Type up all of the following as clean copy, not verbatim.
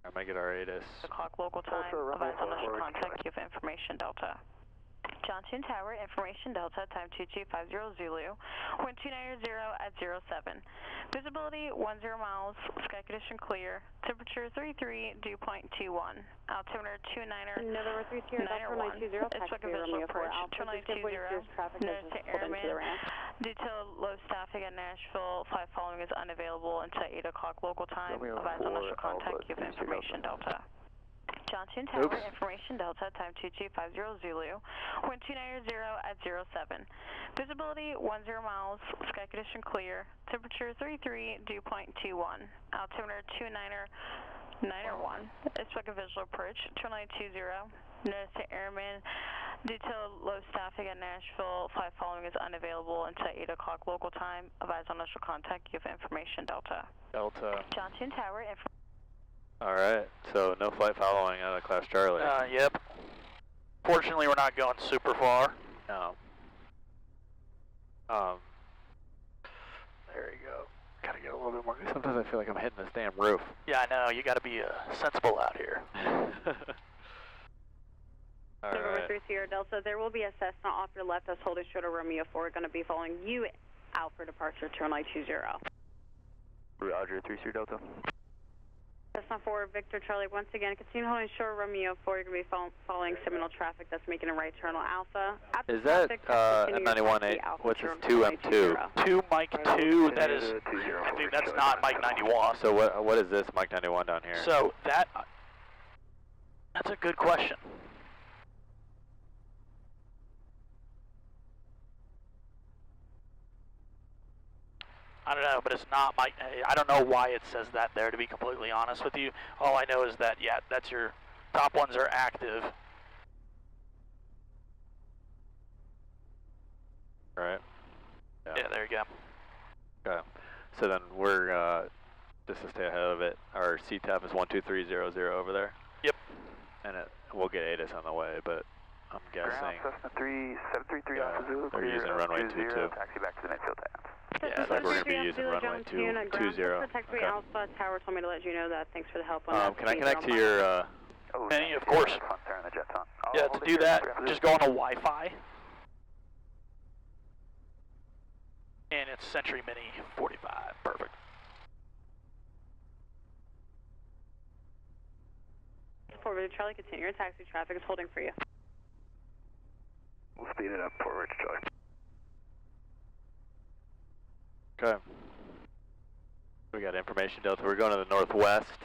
I might get our ATIS. O'clock local time. Advise on initial contact. Give information Delta. Johnson Tower, information Delta, time 2250 Zulu, wind 290 at 07. Visibility 10 miles, sky condition clear, temperature 33, dew point 21, altimeter 29er, November 30, Delta 920, taxi Romeo 4 Alpha, 2920, traffic notice to airman, due to low staffing at Nashville, flight following is unavailable until 8 o'clock local time, advise on initial contact, give information Delta. Johnson Tower, information Delta, time 2250 Zulu, wind 290 at 07. Visibility 10 miles, sky condition clear, temperature 33, dew point 21, altimeter 29091. Expect a visual approach, 2920. Notice to airman, due to low staffing at Nashville, flight following is unavailable until 8 o'clock local time. Advise on initial contact, give information Delta. Delta. Johnson Tower, Alright, so no flight following out of Class Charlie. Yep. Fortunately, we're not going super far. No. There you go. Gotta get a little bit more. Sometimes I feel like I'm hitting this damn roof. Yeah, I know. You gotta be sensible out here. November 3 Sierra Delta, there will be a Cessna off your left that's holding short of Romeo 4, going to be following you out for departure, turn light 20. Roger, 3 Sierra Delta. Cessna 4, Victor Charlie, once again, continue holding short Romeo 4, you're going to be following Seminole traffic that's making a right turn on Alpha. Is that M91-8, what's this, 2M2? 2 Mike 2, that is, I think that's not Mike 91. So what is this Mike 91 down here? So that's a good question. I don't know, but it's not Mike. I don't know why it says that there, to be completely honest with you. All I know is that, yeah, that's your top ones are active. Right. Yeah, there you go. Okay. So then we're, just to stay ahead of it, our CTAP is 12300 over there. Yep. And we'll get ATIS on the way, but I'm guessing. Cessna 3733 Alpha Zulu. They're using runway 22. Taxi back to the midfield tab. Yeah, it's like we're going to be using runway 20. Okay. Alpha Tower told me to let you know that. Thanks for the help on that. Can I connect to your, Penny, of course. Yeah, to do that, just go on a Wi-Fi. And it's Century Mini 45. Perfect. Forward Charlie, continue your taxi. Traffic is holding for you. We'll speed it up forward, Charlie. Okay. We got information Delta. We're going to the northwest.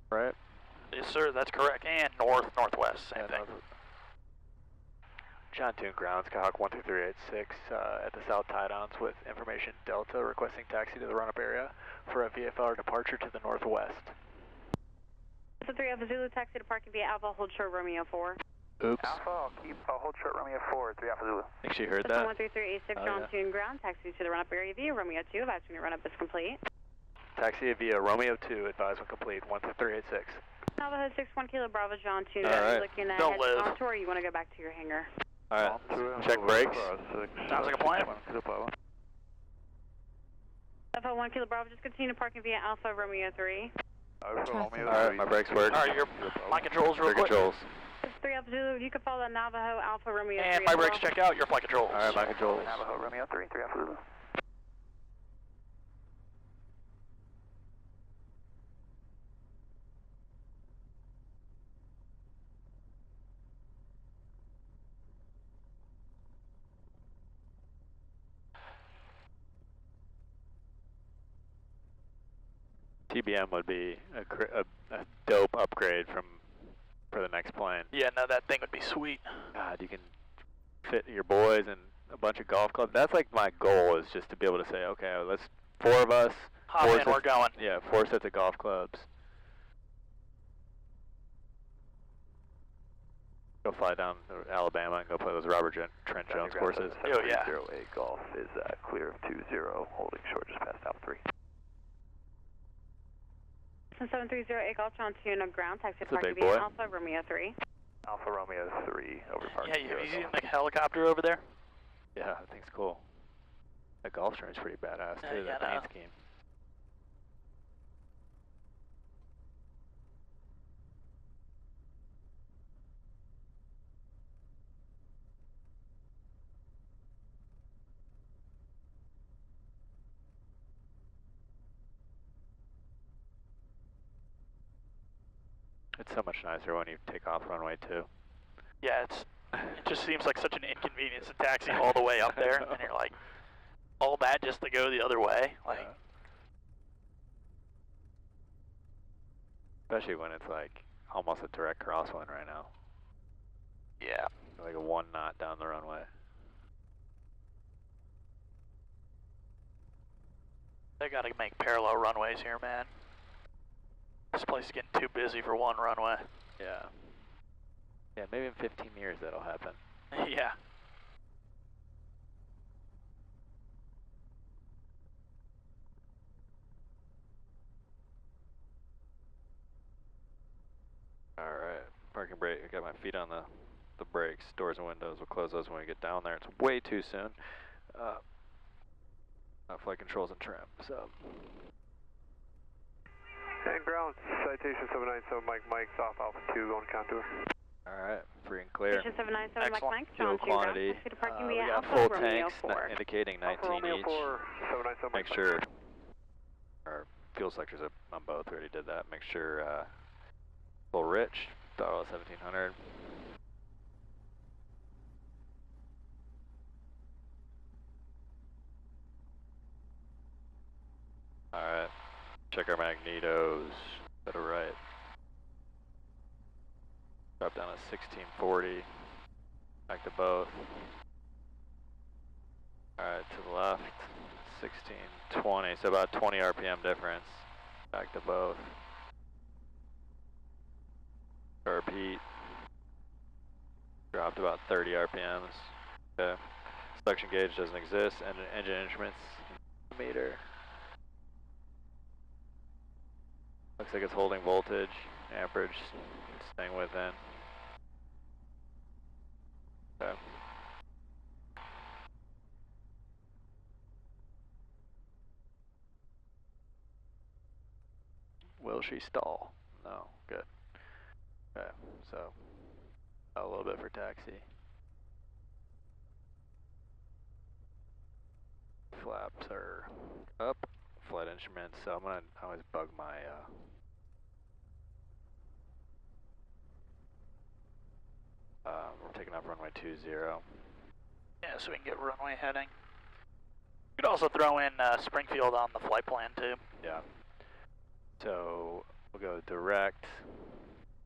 Right? Yes, sir, that's correct. And northwest, same thing. John Toon Ground, Skyhawk 12386 at the South Tie-Downs with information Delta requesting taxi to the run-up area for a VFR departure to the northwest. So 3 Alpha Zulu, taxi to parking via Alpha, hold short Romeo 4. Oops. Alpha, I'll hold short Romeo 4, 3 Alpha Zulu. Think she heard that? 13386 John Toon Ground, taxi to the run-up area via Romeo 2, advise when your run-up is complete. Taxi via Romeo 2, advise when complete, 12386. Alpha 61 Kilo Bravo John Toon, are you looking at head contour, or you want to go back to your hangar? Alright, check brakes. Sounds like a plan. Alpha 1 Kilo Bravo, just continue parking via Alpha Romeo 3. Alright, my brakes work. Alright, my controls real quick. Controls. 3 Alpha Zulu, you can follow that Navajo Alpha Romeo 3. And my brakes check out, your flight controls. Alright, my controls. Navajo Romeo 3, 3 Alpha Zulu. TBM would be a dope upgrade for the next plane. Yeah, no, that thing would be sweet. God, you can fit your boys and a bunch of golf clubs. That's like my goal, is just to be able to say, okay, let's 4 of us. Hop in, we're going. Yeah, 4 sets of golf clubs. Go fly down to Alabama and go play those Robert Trent Jones courses. Oh, yeah. 08 Golf is clear of 20, holding short just past Alpha 3. 730 Golf John Toon on ground, taxi That's a parking big via boy. Alpha Romeo 3. Alpha Romeo 3, over parking. Yeah, you seen the helicopter over there? Yeah, that thing's cool. That golf string's pretty badass too, that paint scheme. it's so much nicer when you take off runway 2. Yeah, it just seems like such an inconvenience to taxi all the way up there, and you're like, all that just to go the other way, like. Yeah. Especially when it's like almost a direct crosswind right now. Yeah. Like a 1 knot down the runway. They gotta make parallel runways here, man. This place is getting too busy for one runway. Yeah. Yeah, maybe in 15 years that'll happen. Yeah. Alright, parking brake. I got my feet on the brakes. Doors and windows, we'll close those when we get down there. It's way too soon. Flight controls and trim, so. And ground, citation 797, Mike's off Alpha 2, going contour. Alright, free and clear. Station 797, Mike, Fuel quantity. We got full tanks, indicating 19 each. Make sure our fuel sectors on both, we already did that. Make sure full rich, throttle at 1700. Alright, check our magnetos, to the right. Drop down to 1640, back to both. Alright, to the left, 1620, so about 20 RPM difference. Back to both. Repeat. Dropped about 30 RPMs. Okay. Suction gauge doesn't exist, and engine instruments meter. Looks like it's holding voltage, amperage, staying within. Okay. Will she stall? No, good. Okay, so a little bit for taxi. Flaps are up. Flight instruments, so I'm gonna always bug my we're taking off runway 20. Yeah, so we can get runway heading. You could also throw in Springfield on the flight plan too. Yeah. So we'll go direct.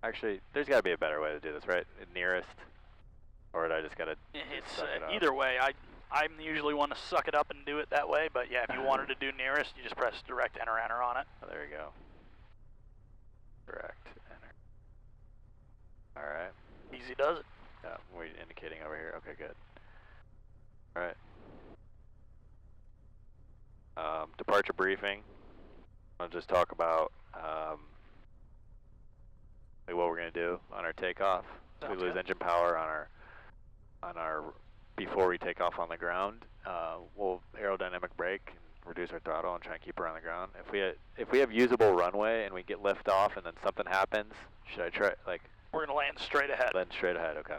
Actually, there's got to be a better way to do this, right? Nearest, or did I just gotta? It's either way. I'm usually one to suck it up and do it that way, but yeah, if you wanted to do nearest, you just press direct enter on it. Oh, there you go. Direct enter. All right. Easy does it. Yeah, we're indicating over here. Okay, good. All right. Departure briefing. I'll just talk about what we're going to do on our takeoff. If we lose engine power on our before we take off on the ground, we'll aerodynamic brake and reduce our throttle and try and keep her on the ground. If we have usable runway and we get lift off and then something happens, should I try We're going to land straight ahead. Land straight ahead, okay.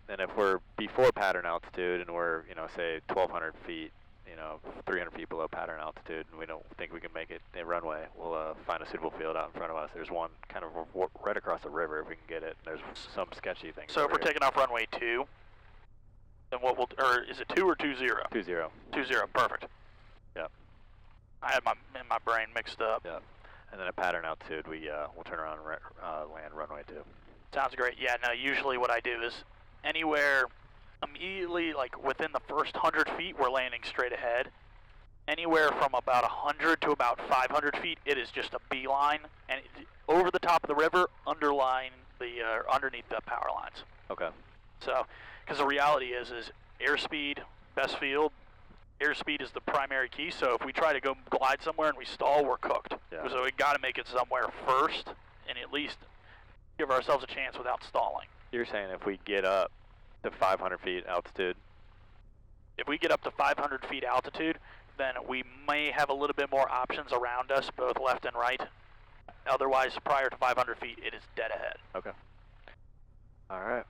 And if we're before pattern altitude and we're, say 1,200 feet, 300 feet below pattern altitude, and we don't think we can make it a runway, we'll find a suitable field out in front of us. There's one kind of right across the river if we can get it. There's some sketchy things. So if we're taking off runway 2, then what we'll, or is it 2 or 20? 20. 20, perfect. Yep. I had my brain mixed up. Yep. And then at pattern altitude, we'll turn around and land runway 2. Sounds great. Yeah, no, usually what I do is anywhere immediately, like within the first 100 feet, we're landing straight ahead. Anywhere from about 100 to about 500 feet, it is just a beeline, and over the top of the river, underneath the power lines. Okay. So, because the reality is airspeed, best field, airspeed is the primary key. So if we try to go glide somewhere and we stall, we're cooked. Yeah. So we got to make it somewhere first, and at least give ourselves a chance without stalling. You're saying if we get up to 500 feet altitude? If we get up to 500 feet altitude, then we may have a little bit more options around us, both left and right. Otherwise, prior to 500 feet, it is dead ahead. Okay. All right.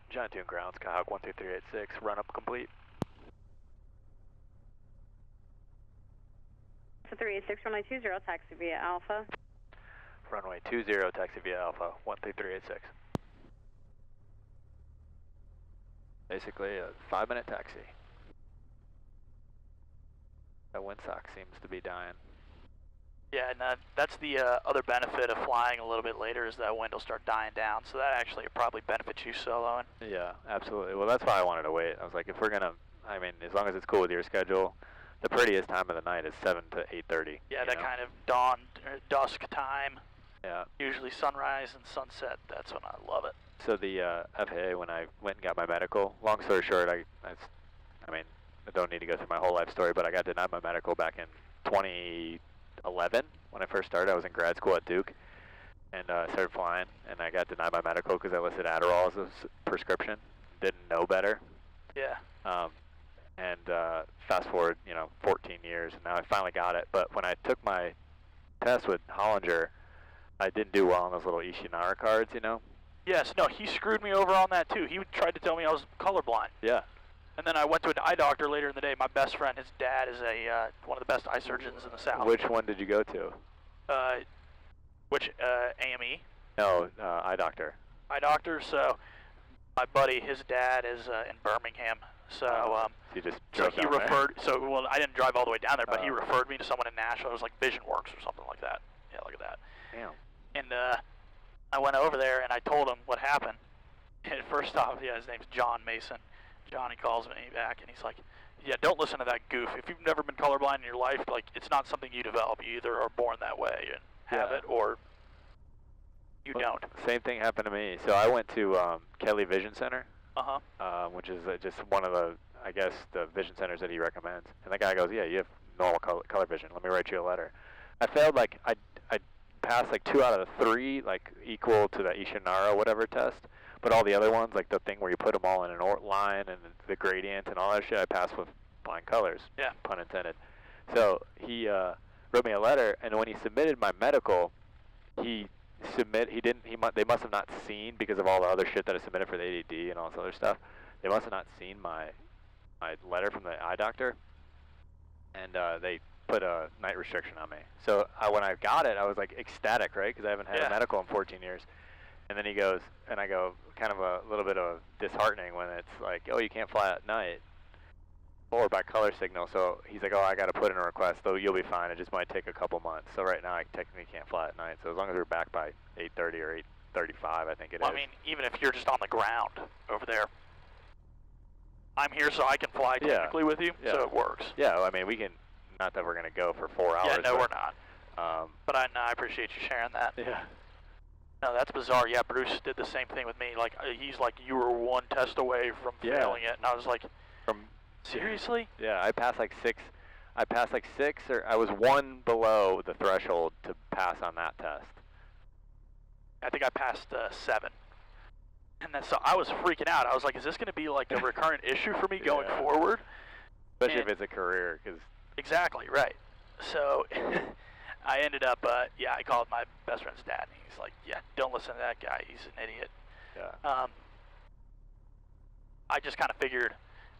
John Tune ground, Skyhawk 12386, run up complete. 386 runway 20, taxi via Alpha. Runway 20, taxi via Alpha, 13386. Basically a 5-minute taxi. That windsock seems to be dying. Yeah, and that's the other benefit of flying a little bit later is that wind will start dying down, so that actually probably benefits you soloing. Yeah, absolutely. Well, that's why I wanted to wait. I was like, if we're going to, I mean, as long as it's cool with your schedule, the prettiest time of the night is 7 to 8:30. Yeah, that kind of dawn, dusk time. Yeah. Usually sunrise and sunset, that's when I love it. So the FAA, when I went and got my medical, long story short, I mean, I don't need to go through my whole life story, but I got denied my medical back in 2011 when I first started. I was in grad school at Duke, and I started flying, and I got denied my medical because I listed Adderall as a prescription. Didn't know better. Yeah. And fast forward, 14 years, and now I finally got it. But when I took my test with Hollinger, I didn't do well on those little Ishinara cards, Yes, no, he screwed me over on that too. He tried to tell me I was colorblind. Yeah. And then I went to an eye doctor later in the day. My best friend, his dad, is one of the best eye surgeons in the South. Which one did you go to? AME? No, eye doctor. Eye doctor. So my buddy, his dad is in Birmingham. So you just drove so he down referred. There? So well, I didn't drive all the way down there, but he referred me to someone in Nashville. It was like Vision Works or something like that. Yeah, look at that. Damn. And I went over there and I told him what happened. And first off, yeah, his name's John Mason. Johnny calls me back and he's like, yeah, don't listen to that goof. If you've never been colorblind in your life, like, it's not something you develop. You either are born that way and have it, or you don't. Same thing happened to me. So I went to Kelly Vision Center, which is just one of the, I guess, the vision centers that he recommends. And the guy goes, yeah, you have normal color vision. Let me write you a letter. I failed, like, I passed, like, 2 out of the 3, like, equal to the Ishinara whatever test. But all the other ones, like the thing where you put them all in an line and the gradient and all that shit, I passed with flying colors. Yeah. Pun intended. So he wrote me a letter, and when he submitted my medical, they must have not seen, because of all the other shit that I submitted for the ADD and all this other stuff, they must have not seen my letter from the eye doctor, and they put a night restriction on me. So when I got it, I was like ecstatic, right? Because I haven't had a medical in 14 years. And then he goes, and I go, kind of a little bit of disheartening when it's like, oh, you can't fly at night or by color signal. So he's like, oh, I got to put in a request, though you'll be fine. It just might take a couple months. So right now I technically can't fly at night. So as long as we're back by 8:30 or 8:35, I think it is. I mean, even if you're just on the ground over there, I'm here so I can fly technically with you, so it works. Yeah, I mean, we can, not that we're going to go for 4 hours. Yeah, no, we're not. But I appreciate you sharing that. Yeah. No, that's bizarre. Yeah, Bruce did the same thing with me. Like, he's like, you were 1 test away from failing it, and I was like, seriously? Yeah, I passed like 6, or I was 1 below the threshold to pass on that test. I think I passed 7. And then so I was freaking out. I was like, is this going to be like a recurrent issue for me going forward? Especially if it's a career, because... Exactly, right. So... I ended up, I called my best friend's dad, and he's like, yeah, don't listen to that guy. He's an idiot. Yeah. I just kind of figured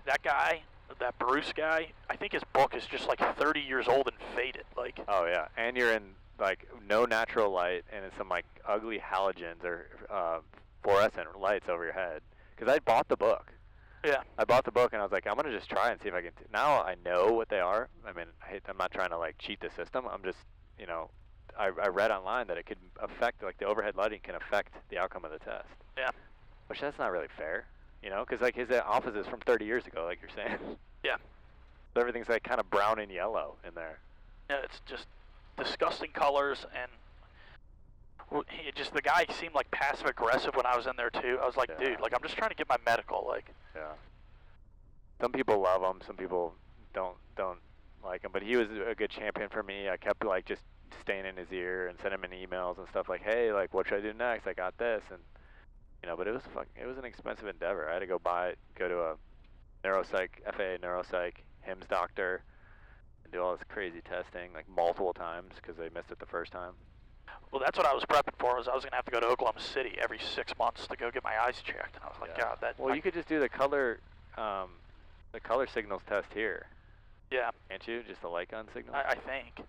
that guy, that Bruce guy, I think his book is just like 30 years old and faded. Like. Oh, yeah. And you're in, like, no natural light, and it's some, like, ugly halogens or fluorescent lights over your head. Because I bought the book. Yeah. I bought the book, and I was like, I'm going to just try and see if I can... Now I know what they are. I mean, I'm not trying to, like, cheat the system. I'm just... I read online that it could affect, like, the overhead lighting can affect the outcome of the test. Yeah. Which that's not really fair, because, like, his office is from 30 years ago, like you're saying. Yeah. So everything's, like, kind of brown and yellow in there. Yeah, it's just disgusting colors, and the guy seemed, like, passive-aggressive when I was in there, too. I was like, dude, like, I'm just trying to get my medical, like. Yeah. Some people love him, some people don't like him, but he was a good champion for me. I kept, like, just staying in his ear and sending him emails and stuff like, hey, like, what should I do next? I got this, and but it was an expensive endeavor. I had to go to a neuropsych, FAA neuropsych, HIMSS doctor, and do all this crazy testing, like, multiple times because they missed it the first time. Well, that's what I was prepping for. Was I was gonna have to go to Oklahoma City every 6 months to go get my eyes checked, and I was like, God, that. Well, you could just do the color signals test here. Yeah. Can't you? Just the light gun signal? I think.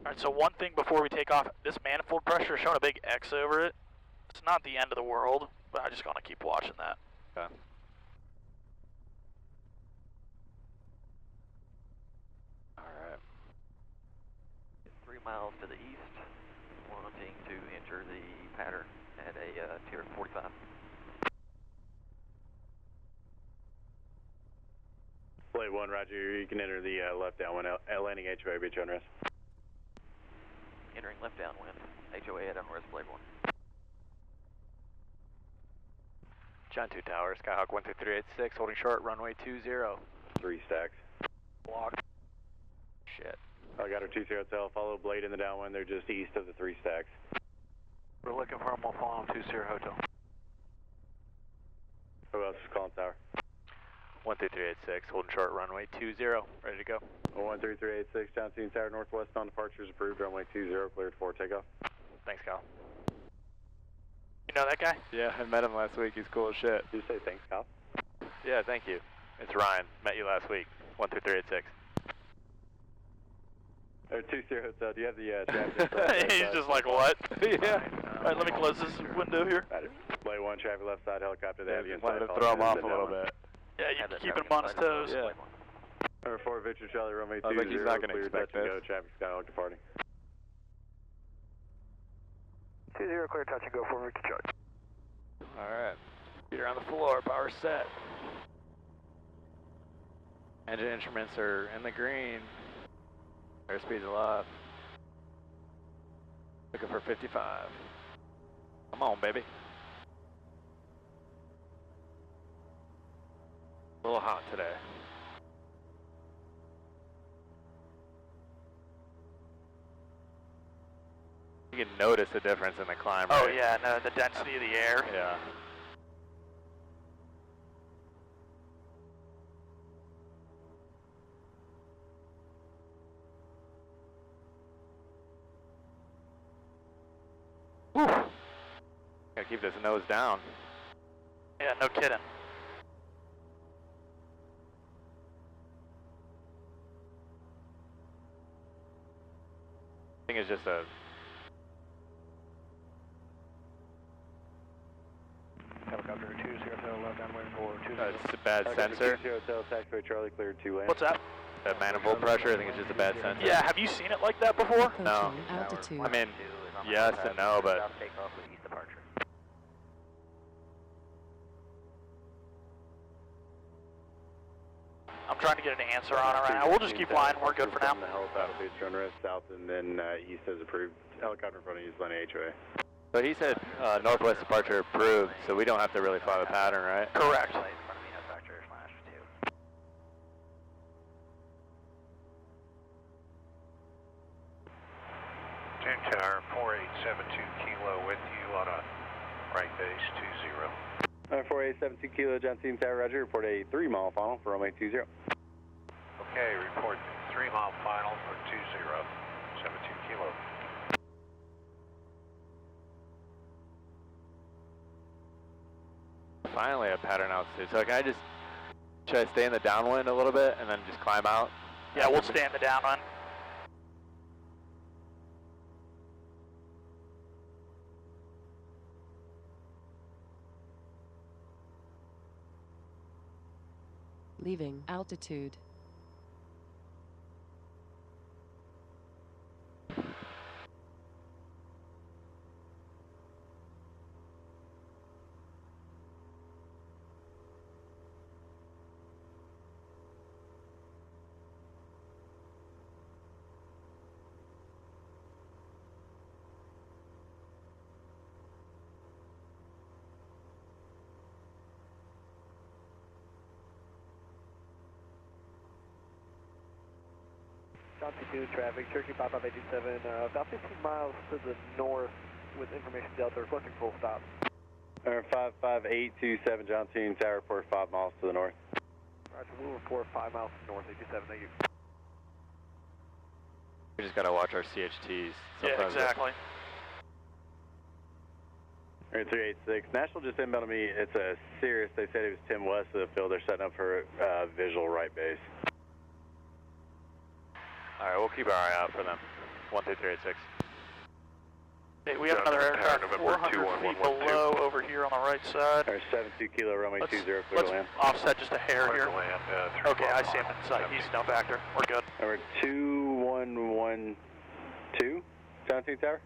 Alright, so one thing before we take off, this manifold pressure is showing a big X over it. It's not the end of the world, but I just want to keep watching that. Okay. Alright. 3 miles to the east, wanting to enter the pattern at a tier 45. Blade 1, roger, you can enter the left downwind, landing HOA, beach on rest. Entering left downwind, HOA at unrest, Blade 1. John 2 Tower, Skyhawk 12386, holding short, runway 20. 3 stacks. Blocked. Shit. I got our 20 tail, follow Blade in the downwind, they're just east of the 3 stacks. We're looking for them, we'll follow them 20 hotel. Who else is calling tower? 13386, holding short, runway 20, ready to go. 13386, John Cena Tower, northwest on departures approved, runway 20, cleared for takeoff. Thanks, Kyle. You know that guy? Yeah, I met him last week, he's cool as shit. Did you say thanks, Kyle? Yeah, thank you. It's Ryan, met you last week, 13386. 20 hotel, do you have the He's just like, what? Yeah. Alright, let me close this window here. Blade 1, traffic left side, helicopter, they have you Wanted inside. to throw him off a little bit. Yeah, you can keep him on his toes. Yeah. Number 4, Victor Charlie, runway 20, I was like, he's not going to cleared, expect touch and this. go, traffic Skyhawk departing. 20, clear, touch and go for Victor Charlie. Alright. Feet are on the floor, power set. Engine instruments are in the green. Airspeed's alive. Looking for 55. Come on, baby. A little hot today. You can notice the difference in the climb, Oh right? yeah, no, the density of the air. Yeah. Whew. Gotta keep this nose down. Yeah, no kidding. I think it's just a... Helicopter 20 hotel, left downwind for 20. it's a bad sensor. 20 hotel, taxiway Charlie, cleared 2 lanes. What's that? That manifold pressure, I think it's just a bad sensor. Yeah, have you seen it like that before? No. Altitude. I mean, yes and no, but... Takeoff with east departure. I'm trying to get an answer on it right now. We'll just keep flying. We're good for now. The helicopter beach on rest south and then east as approved. Helicopter in front of you is landing HOA. But he said northwest departure approved, so we don't have to really fly the pattern, right? Correct. In front of me, /2. 10 Tower, 4872 Kilo with you on a right base 20. 4872 Kilo, John Cena Tower, roger. Report a 3-mile final for runway 20. Okay, report 3-mile final for 2072 Kilo. Finally a pattern altitude. So can I just... Should I stay in the downwind a little bit and then just climb out? Yeah, we'll stay in the downwind. Leaving altitude. Johnson 2 traffic, Cherokee 5587, about 15 miles to the north with information Delta, requesting full stop. 55827 John Cena Tower, report 5 miles to the north. Roger, we'll report 5 miles to the north, 87, thank you. We just gotta watch our CHTs. Yeah, exactly. 386. National just inbounded me. It's a Cirrus. They said it was 10 west of the field. They're setting up for visual right base. Alright, we'll keep our eye out for them. 13386. Okay, we have another aircraft 400 feet below over here on the right side. Our 72 Kilo runway 20, clear to land. Offset just a hair here. Land, Okay, I see him inside. He's no factor. We're good. Number 2112, Johnson Tower.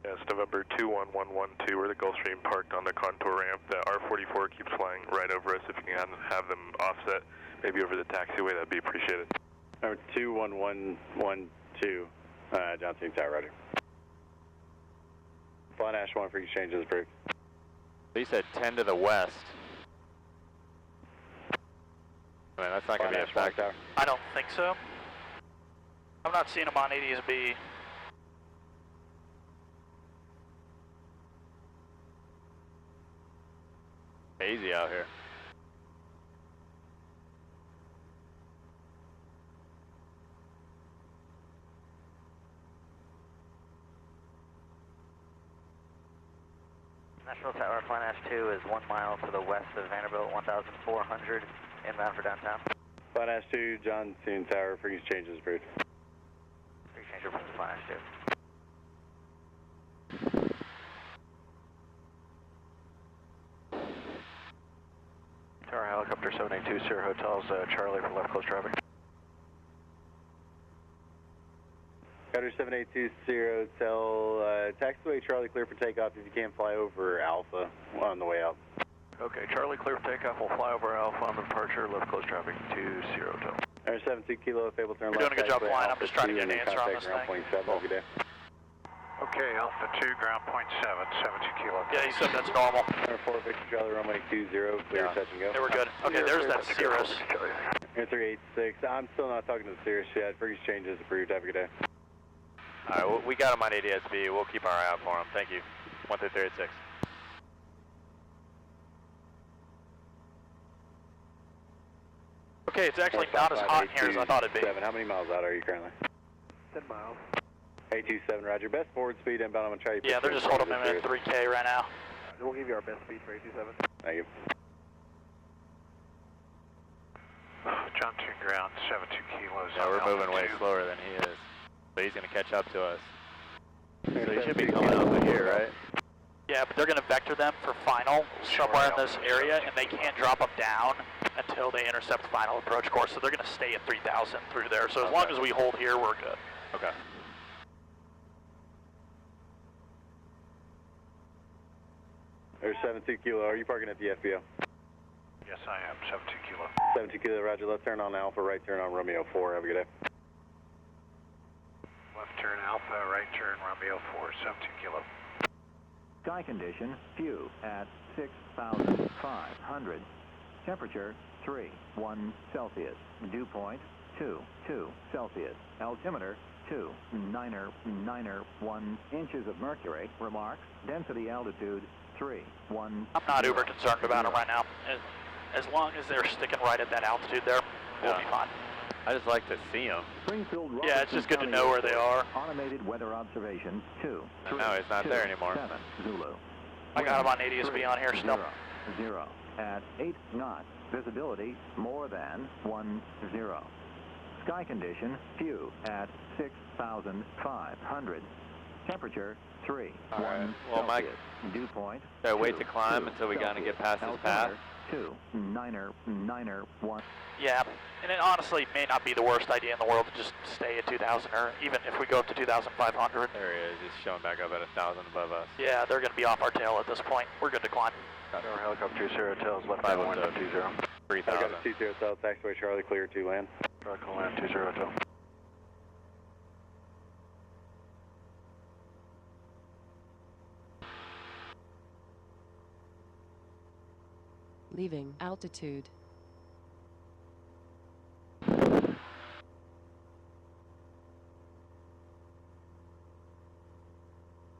Yes, November 21112. We're the Gulfstream parked on the contour ramp. The R44 keeps flying right over us. If you can have them offset, maybe over the taxiway, that'd be appreciated. Number 21112, Johnson Tower, roger. Fly Nash 1 for exchange is approved. He said 10 to the west. I mean, that's not going to be a factor. I don't think so. I'm not seeing him on ADS-B. Hazy out here. Nashville Tower, Flight Nash 2 is 1 mile to the west of Vanderbilt, 1,400, inbound for downtown. Flight Nash 2, Johnson Tower for exchange is approved. Exchange from Flight Nash 2. Tower helicopter 782, Sierra Hotels, Charlie for left close traffic. Cutter 782, Hotel, taxiway Charlie clear for takeoff if you can fly over Alpha on the way out. Okay, Charlie clear for takeoff, we'll fly over Alpha on the departure, left close traffic to Sierra Hotel. 72 Kilo, if able to turn You're left. doing a good job flying, I'm just trying to get an answer on this thing. Have a good day. Okay, Alpha 2, ground point 7, 72 Kilo. Yeah, he said that's normal. Number 4, Victor Charlie, runway 20, clear touch and go. They were good. Okay, there's that Cirrus. Air 386, I'm still not talking to the Cirrus yet. For exchange is approved. Have a good day. Alright, well, we got him on ADS-B. We'll keep our eye out for him. Thank you. 13386. Okay, it's actually not as hot in here as I thought it'd be. How many miles out are you currently? 10 miles. 827, roger. Best forward speed inbound. I'm going to try you. Yeah, they're just holding him at 3K right now. We'll give you our best speed for 827. Thank you. John 2 ground, 72 kilos. Yeah, we're moving way slower than he is. But he's going to catch up to us. So he should be coming over here, right? Yeah, but they're going to vector them for final somewhere in this area, and they can't drop them down until they intercept final approach course. So they're going to stay at 3,000 through there. So as long as we hold here, we're good. Okay. There's 72 Kilo. Are you parking at the FBO? Yes, I am, 72 Kilo. 72 Kilo, roger. Left turn on Alpha, right turn on Romeo 4. Have a good day. Left turn Alpha, right turn Romeo 4, 72 Kilo. Sky condition, few at 6,500. Temperature, 3.1 Celsius. Dew point, 2.2 Celsius. Altimeter, 2.991 inches of mercury. Remarks, density altitude, 3.1. I'm not uber concerned about them right now. As long as they're sticking right at that altitude there, we'll be fine. I just like to see them. Springfield, Robertson, yeah, it's just good to know where they are. Automated weather observation, 2. No, it's not there anymore. 7 Zulu. I got him on ADS-B on here still. 0 at 8 knots. Visibility more than 10. Sky condition, few at 6,500. Temperature, 3.1 Well, Mike, dew point. should I wait to climb until we kind of get past this path? 2.991. Yeah, and it honestly may not be the worst idea in the world to just stay at 2,000, or even if we go up to 2,500. There he is, he's showing back up at 1,000 above us. Yeah, they're going to be off our tail at this point. We're good to climb. Tower helicopter, Sierra Hotels, left 3,000. 5120. 3,000. I got a C0 Hotel, taxiway Charlie clear to land. Charlie land, 20 Hotel. Leaving altitude.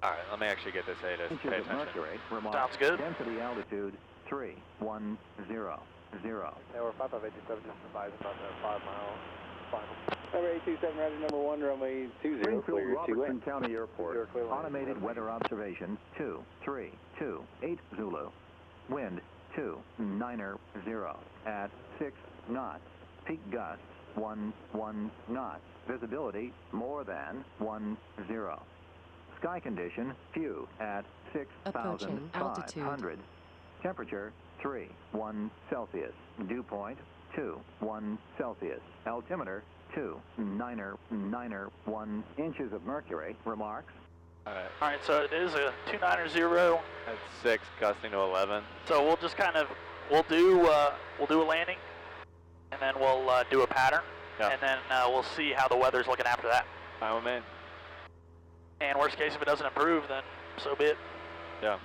Alright, let me actually get this ATIS. Inches Pay of attention. mercury. Remarks, Sounds good. density altitude, 3.100. Tower 5587, just advise about that 5 mile final. Number 827, roger. Number 1, runway 20, Springfield, clear to Robertson land. County Airport. Automated weather observation, 232 Zulu. Wind, 290 at 6 knots. Peak gusts, 11 knots. Visibility more than 10. Sky condition few at 6,500. Temperature 3.1 Celsius. Dew point 2.1 Celsius. Altimeter 2.991 inches of mercury. Remarks. All Alright, so it is a 290. At 6, gusting to 11. So we'll just kind of, we'll do a landing, and then we'll do a pattern, and then we'll see how the weather's looking after that. Fine with me. And worst case, if it doesn't improve, then so be it. Yeah.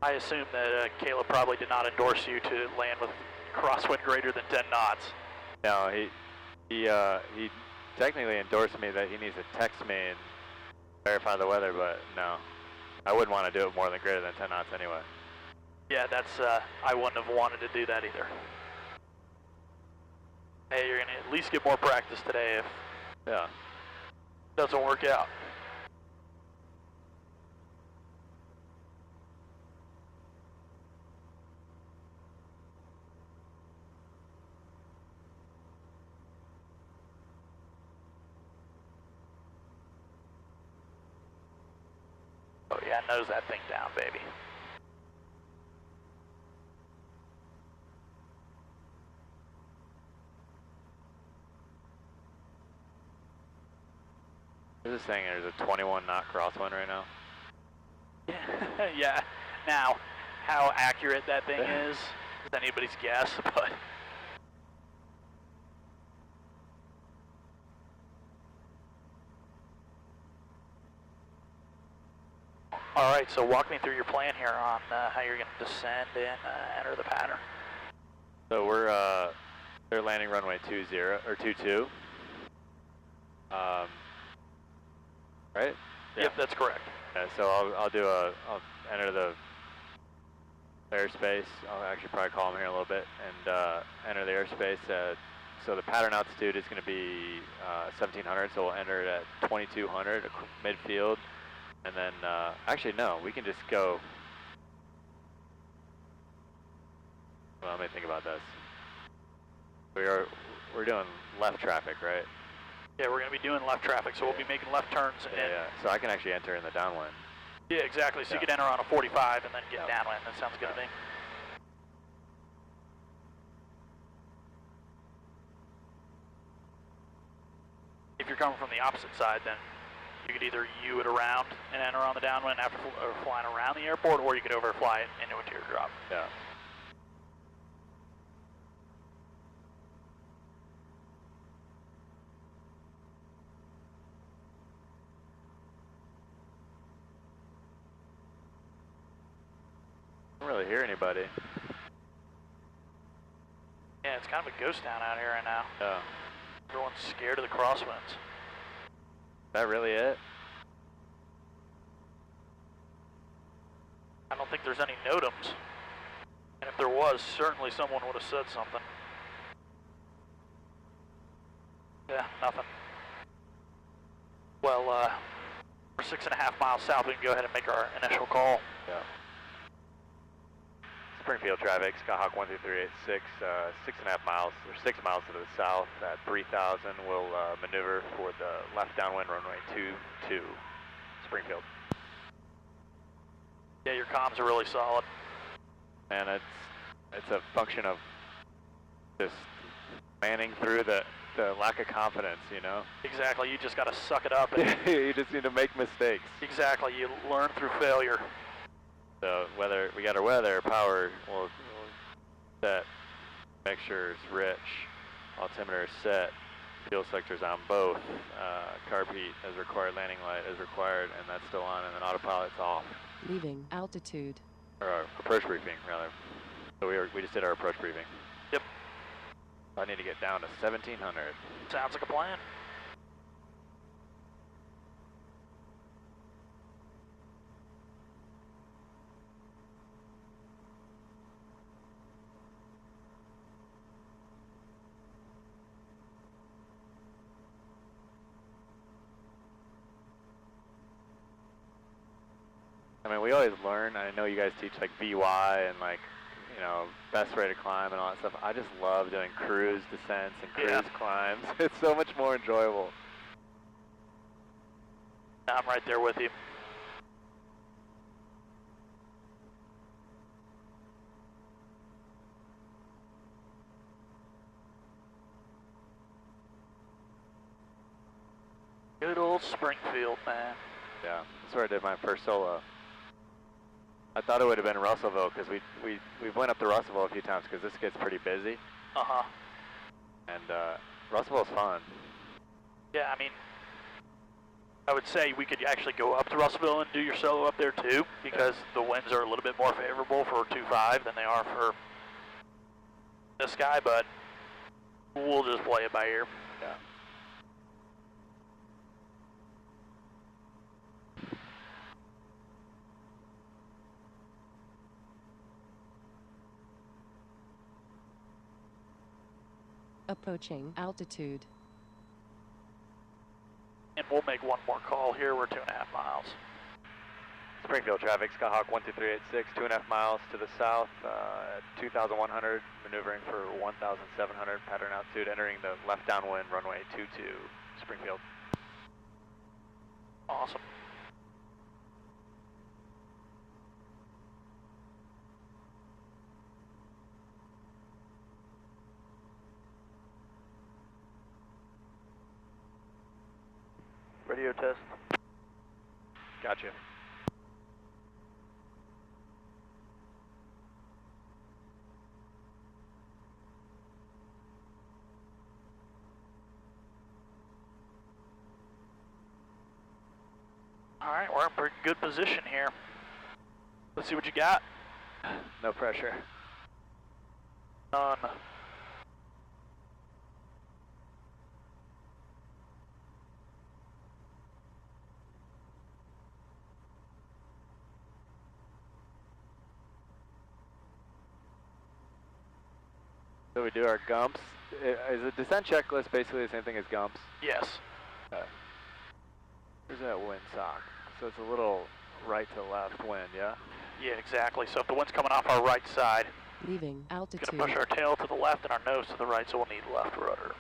I assume that Caleb probably did not endorse you to land with crosswind greater than 10 knots. No, he technically endorsed me that he needs to text me and verify the weather, but no. I wouldn't want to do it more than greater than 10 knots anyway. Yeah, that's, I wouldn't have wanted to do that either. Hey, you're going to at least get more practice today if it doesn't work out. Oh yeah, nose that thing down, baby. There's this thing, there's a 21 knot crosswind right now. Yeah. Now, how accurate that thing is anybody's guess, but... Alright, so walk me through your plan here on how you're going to descend and enter the pattern. So they're landing runway 22. Right? Yeah. Yep, that's correct. Yeah, so I'll enter the airspace. I'll actually probably call them here in a little bit and enter the airspace. So the pattern altitude is going to be 1700, so we'll enter it at 2200 midfield. And then, actually no, we can just go, well, let me think about this. We're doing left traffic, right? Yeah, we're going to be doing left traffic, so we'll be making left turns. Yeah. So I can actually enter in the downwind. Yeah, exactly. So you can enter on a 45 and then get downwind. That sounds good to me. If you're coming from the opposite side, then you could either U it around and enter on the downwind after flying around the airport, or you could overfly it into a teardrop. Yeah. I don't really hear anybody. Yeah, it's kind of a ghost town out here right now. Yeah. Everyone's scared of the crosswinds. Is that really it? I don't think there's any NOTAMs. And if there was, certainly someone would have said something. Yeah, nothing. Well, we're 6.5 miles south. We can go ahead and make our initial call. Yeah. Springfield traffic, Skyhawk 12386, 6.5 miles, or 6 miles to the south at 3000. We'll maneuver for the left downwind runway 22, Springfield. Yeah, your comms are really solid. And it's a function of just manning through the lack of confidence, you know? Exactly, you just got to suck it up. And you just need to make mistakes. Exactly, you learn through failure. So whether we got our weather, power, we'll set, mixture's rich, altimeter is set, fuel selector's on both, carb heat as required, landing light as required, and that's still on, and then autopilot's off. Leaving altitude. Or our approach briefing, rather. So we just did our approach briefing. Yep. I need to get down to 1700. Sounds like a plan. I mean, we always learn. I know you guys teach like VY and like you know, best way to climb and all that stuff. I just love doing cruise descents and cruise climbs. It's so much more enjoyable. I'm right there with you. Good old Springfield, man. Yeah, that's where I did my first solo. I thought it would have been Russellville because we went up to Russellville a few times because this gets pretty busy. Uh-huh. And Russellville's fun. Yeah, I mean, I would say we could actually go up to Russellville and do your solo up there too, because the winds are a little bit more favorable for 2.5 than they are for this guy, but we'll just play it by ear. Yeah. Approaching altitude. And we'll make one more call here. We're 2.5 miles. Springfield traffic, Skyhawk 12386, 2.5 miles to the south, 2,100, maneuvering for 1,700, pattern altitude, entering the left downwind, runway 22, Springfield. Awesome. Radio test. Gotcha. All right, we're in pretty good position here. Let's see what you got. No pressure. None. So we do our gumps. Is the descent checklist basically the same thing as gumps? Yes. Okay. Here's that wind sock. So it's a little right to left wind, yeah? Yeah, exactly. So if the wind's coming off our right side, Leaving altitude. it's going to push our tail to the left and our nose to the right, so we'll need left rudder.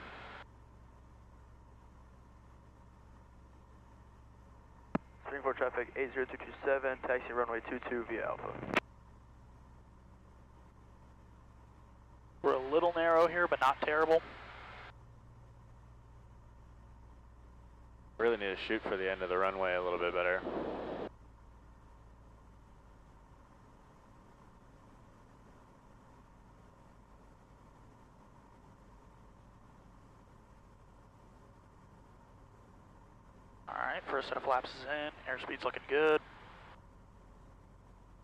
Springfield traffic 80227, taxi runway 22 via Alpha. We're a little narrow here, but not terrible. Really need to shoot for the end of the runway a little bit better. Alright, first set of flaps is in. Airspeed's looking good.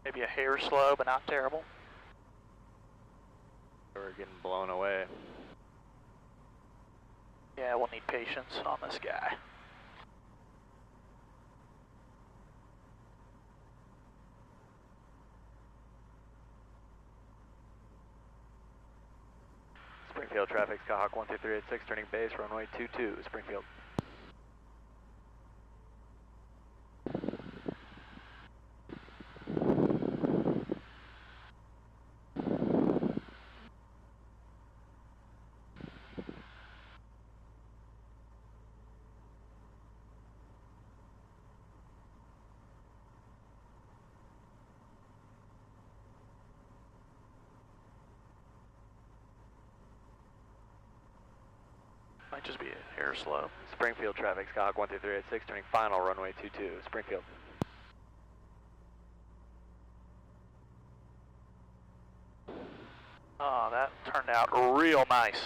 Maybe a hair slow, but not terrible. We're getting blown away. Yeah, we'll need patience on this guy. Springfield traffic, Skyhawk 12386, turning base, runway 22, Springfield. Might just be a hair slow. Springfield traffic, Skyhawk 12386, turning final, runway 22, Springfield. Oh, that turned out real nice.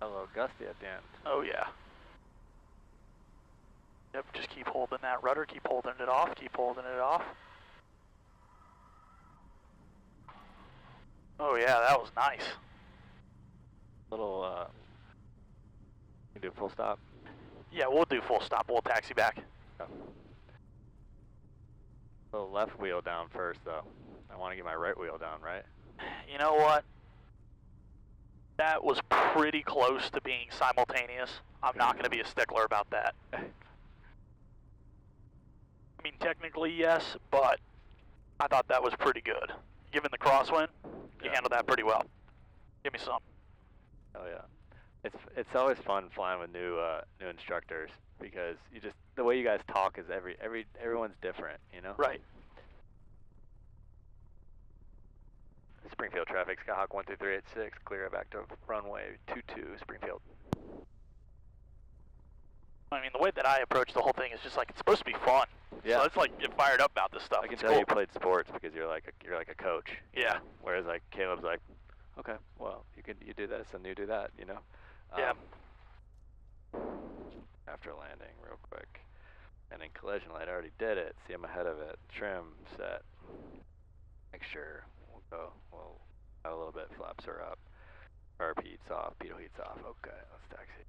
A little gusty at the end. Oh, yeah. Yep, just keep holding that rudder, keep holding it off, keep holding it off. Oh yeah, that was nice. Little, you do full stop? Yeah, we'll do full stop, we'll taxi back. Yeah. Little left wheel down first though. I want to get my right wheel down, right? You know what? That was pretty close to being simultaneous. I'm not going to be a stickler about that. I mean, technically yes, but I thought that was pretty good. Given the crosswind, you handled that pretty well. Give me some. Oh yeah, it's always fun flying with new instructors because the way you guys talk is everyone's different, you know. Right. Springfield traffic, Skyhawk 12386, clear back to runway 22, Springfield. I mean, the way that I approach the whole thing is just like it's supposed to be fun. Yeah. So it's like get fired up about this stuff. I can it's tell cool. you played sports because you're like a coach. Yeah. Whereas like Caleb's like, okay, well you do this and you do that, you know. Yeah. After landing, real quick, and then collision light. I already did it. See, I'm ahead of it. Trim set. Make sure we'll go. We'll have a little bit. Flaps are up. RP heat's off. Pitot heat's off. Okay, let's taxi.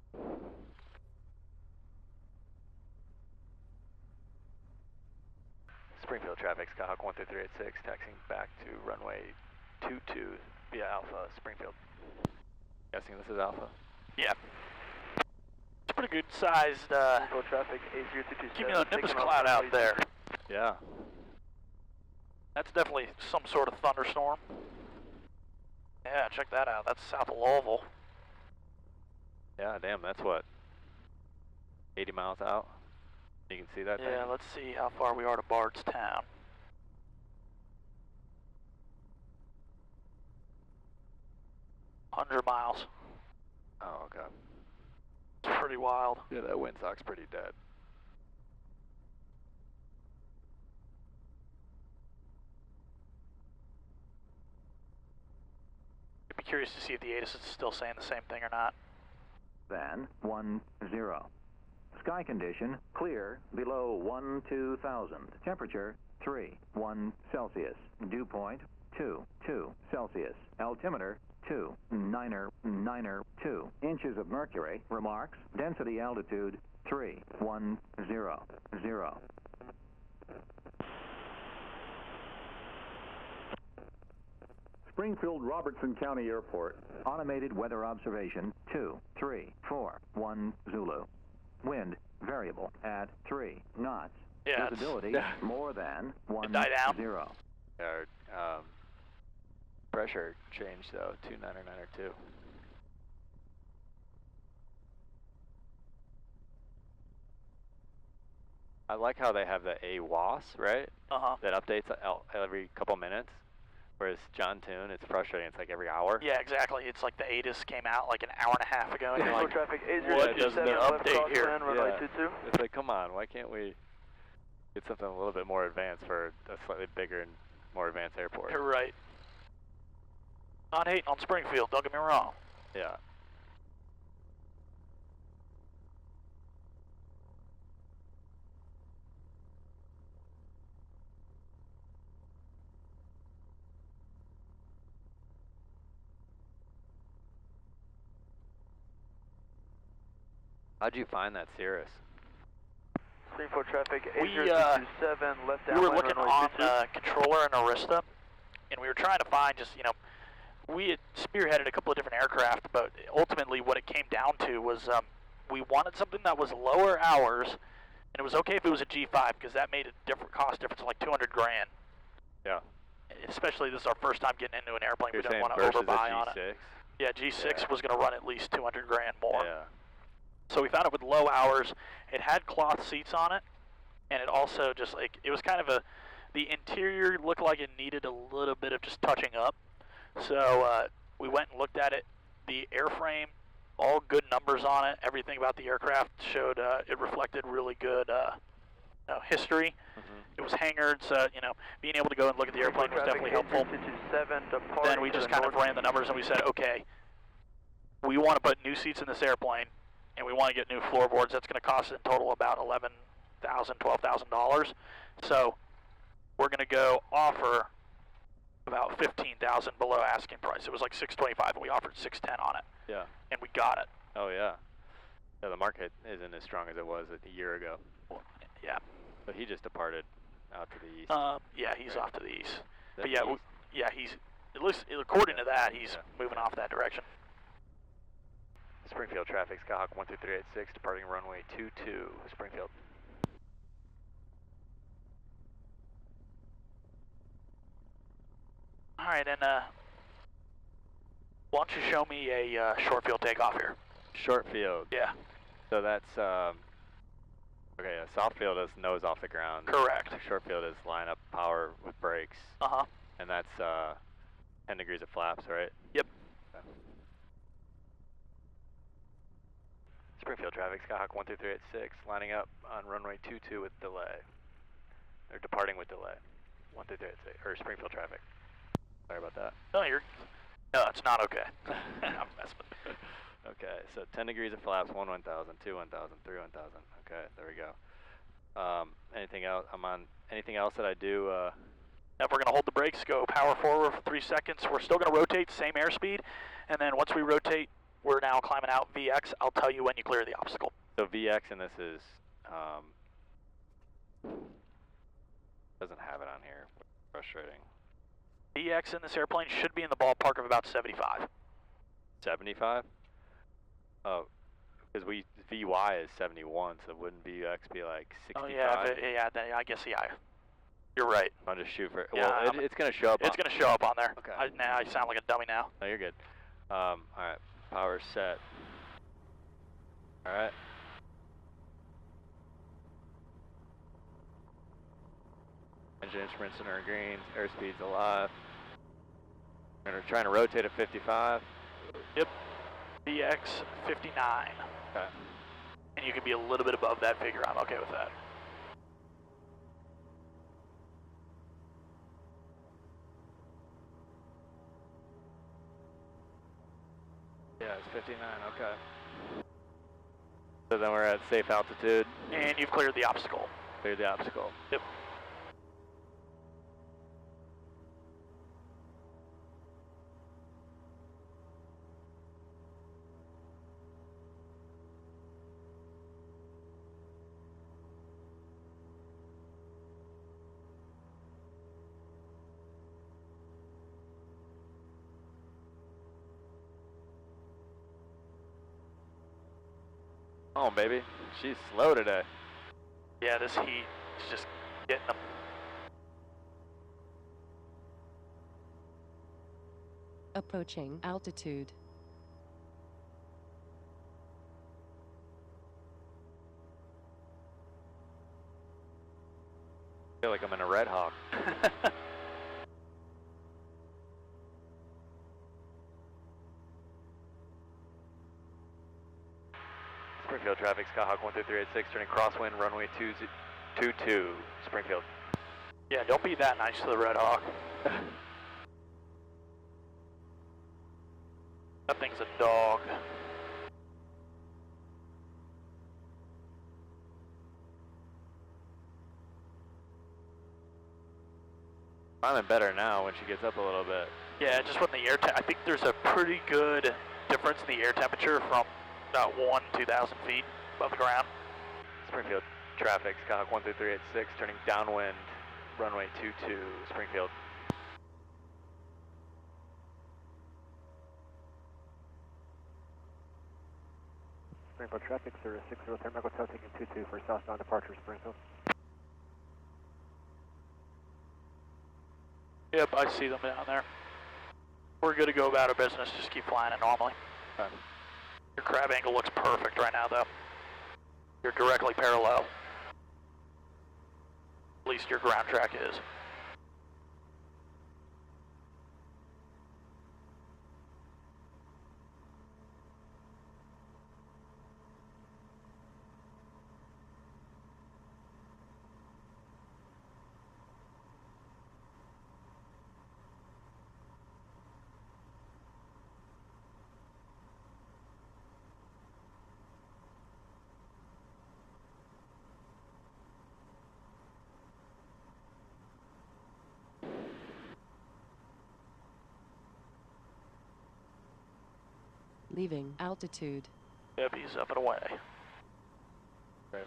Springfield traffic, Skyhawk 12386, taxiing back to runway 22 via Alpha, Springfield. Guessing this is Alpha? Yeah. It's pretty good sized, traffic, 80227. cumulonimbus cloud out there. Yeah. That's definitely some sort of thunderstorm. Yeah, check that out. That's south of Louisville. Yeah, damn, that's what? 80 miles out? You can see that thing? Yeah, let's see how far we are to Bardstown. $100 miles. Oh, okay. It's pretty wild. Yeah, that windsock's pretty dead. I'd be curious to see if the ATIS is still saying the same thing or not. Then 10. Sky condition clear below 12,000. Temperature 3.1 Celsius. Dew point 2.2 Celsius. Altimeter 2.992 inches of mercury. Remarks. Density altitude 3.100. Springfield Robertson County Airport. Automated weather observation 2341 Zulu. Wind variable at 3 knots. Yeah, visibility more than 10. die down. Our pressure changed though, 29902. I like how they have the AWAS, right? That updates every couple minutes. Whereas John Toon, it's frustrating. It's like every hour. Yeah, exactly. It's like the ATIS came out like an hour and a half ago. And you're like, traffic, what is the update here? It's like, come on, why can't we get something a little bit more advanced for a slightly bigger and more advanced airport? You're right. Not hating on Springfield, don't get me wrong. Yeah. How'd you find that Cirrus? Springfield traffic, We 80227, left down. We were looking on controller and Arista, and we were trying to find just, you know, we had spearheaded a couple of different aircraft, but ultimately what it came down to was we wanted something that was lower hours, and it was okay if it was a G5 because that made a different cost difference of like 200 grand. Yeah. Especially this is our first time getting into an airplane. You're we didn't want to versus overbuy a on G6? it. Yeah, G6 was going to run at least 200 grand more. Yeah. So we found it with low hours. It had cloth seats on it, and it also just like, it was kind of the interior looked like it needed a little bit of just touching up. So we went and looked at it. The airframe, all good numbers on it. Everything about the aircraft showed it reflected really good history. It was hangared, so you know, being able to go and look at the airplane was definitely helpful. Then we just kind of ran the numbers and we said, okay, we want to put new seats in this airplane, and we want to get new floorboards. That's going to cost in total about $12,000. So we're going to go offer about $15,000 below asking price. It was like $625, and we offered $610 on it. Yeah. And we got it. Oh yeah. Yeah, the market isn't as strong as it was a year ago. Well, yeah. But he just departed out to the east. Yeah, he's off to the east. But yeah, he's, at least according to that, he's moving off that direction. Springfield traffic, Skyhawk 12386, departing runway 22, Springfield. All right, and why don't you show me a short field takeoff here? Short field. Yeah. So that's okay. A soft field is nose off the ground. Correct. Short field is line up power with brakes. And that's 10 degrees of flaps, right? Yep. Okay. Springfield traffic, Skyhawk 12386, lining up on runway 22 with delay. They're departing with delay. 12386, or Springfield traffic. Sorry about that. No, it's not okay. I'm messing with you. Okay, so 10 degrees of flaps, 1 1000, 2 1000, 3 1000. Okay, there we go. Anything else? Anything else that I do? Now we're going to hold the brakes, go power forward for 3 seconds. We're still going to rotate, same airspeed, and then once we rotate, we're now climbing out VX. I'll tell you when you clear the obstacle. So VX, and this is, doesn't have it on here. Frustrating. VX in this airplane should be in the ballpark of about 75. 75? Oh, because VY is 71, so wouldn't VX be like 65? Oh yeah, I guess you're right. I'll just shoot for. Yeah, well, it's going to show up. It's going to show up on there. Okay. I sound like a dummy now. No, you're good. All right, power set. All right. Engine instruments are green. Airspeed's alive. We're trying to rotate at 55. Yep. VX 59. Okay. And you can be a little bit above that figure. I'm okay with that. Yeah, it's 59. Okay. So then we're at safe altitude. And you've cleared the obstacle. Cleared the obstacle. Yep. Oh, baby. She's slow today. Yeah, this heat is just getting them. Approaching altitude. I feel like I'm in a Red Hawk. Springfield traffic, Skyhawk 12386, turning crosswind, runway 22, Springfield. Yeah, don't be that nice to the Red Hawk. That thing's a dog. Climbing better now when she gets up a little bit. Yeah, just when the air, I think there's a pretty good difference in the air temperature from about 2,000 feet above the ground. Springfield traffic, Skyhawk 12386, turning downwind, runway 22, Springfield. Springfield traffic, 060 Echo Tower, taking 22 for southbound departure, Springfield. Yep, I see them down there. We're good to go about our business, just keep flying it normally. Okay. Your crab angle looks perfect right now, though. You're directly parallel. At least your ground track is. Leaving altitude. Yep, he's up and away. Right.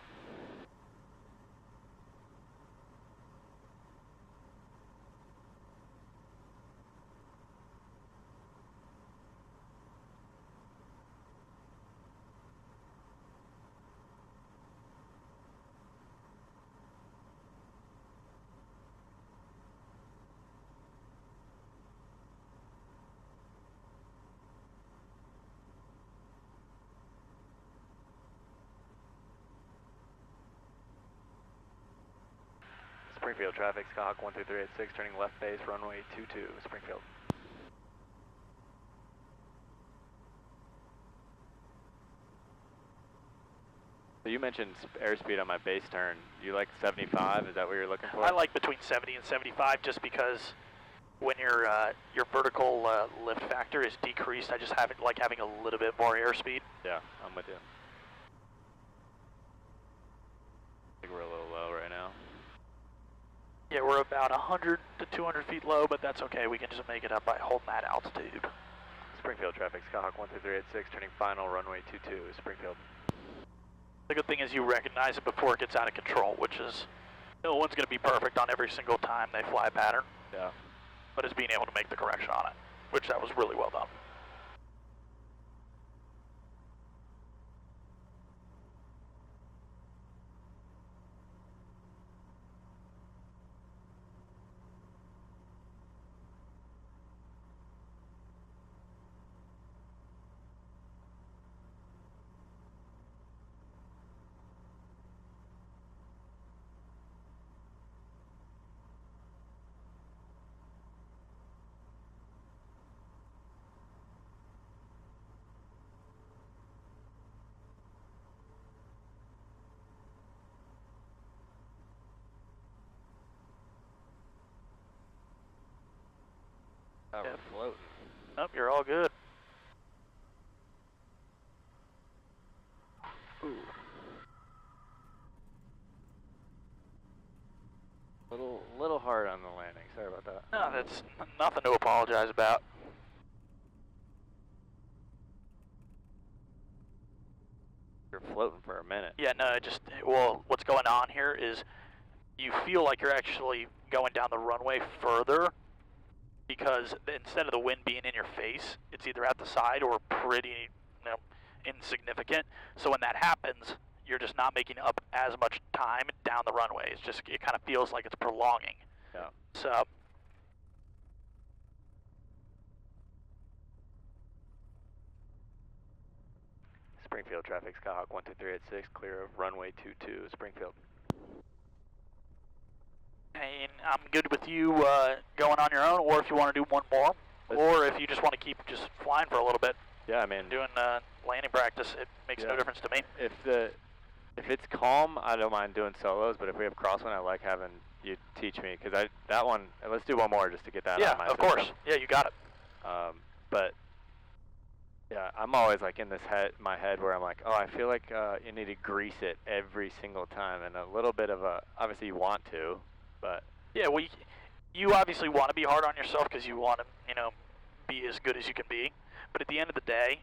Springfield traffic, Skyhawk 12386, turning left base, runway 22, Springfield. So you mentioned airspeed on my base turn. You like 75? Is that what you're looking for? I like between 70 and 75 just because when your vertical lift factor is decreased, I just like having a little bit more airspeed. Yeah, I'm with you. I think we're a little low right now. Yeah, we're about 100 to 200 feet low, but that's okay. We can just make it up by holding that altitude. Springfield traffic, Skyhawk 12386, turning final, runway 22, Springfield. The good thing is you recognize it before it gets out of control, which is, no one's going to be perfect on every single time they fly pattern. Yeah. But it's being able to make the correction on it, which that was really well done. Oh, we're floating. Nope, you're all good. Ooh. Little hard on the landing. Sorry about that. No, that's nothing to apologize about. You're floating for a minute. Yeah, no, well, what's going on here is you feel like you're actually going down the runway further because instead of the wind being in your face, it's either at the side or pretty, insignificant. So when that happens, you're just not making up as much time down the runway. It kind of feels like it's prolonging. Yeah. So. Springfield traffic, Skyhawk 12386, clear of runway 22, Springfield. And I'm good with you going on your own, or if you want to do one more, or if you just want to keep just flying for a little bit. Yeah, I mean, doing landing practice, it makes no difference to me. If it's calm, I don't mind doing solos, but if we have crosswind, I like having you teach me, because that one, let's do one more just to get that out of my system. Yeah, of course. Yeah, you got it. But yeah, I'm always like in my head where I'm like, oh, I feel like you need to grease it every single time, and a little bit of obviously you want to, but. Yeah, well, you obviously want to be hard on yourself because you want to, be as good as you can be. But at the end of the day,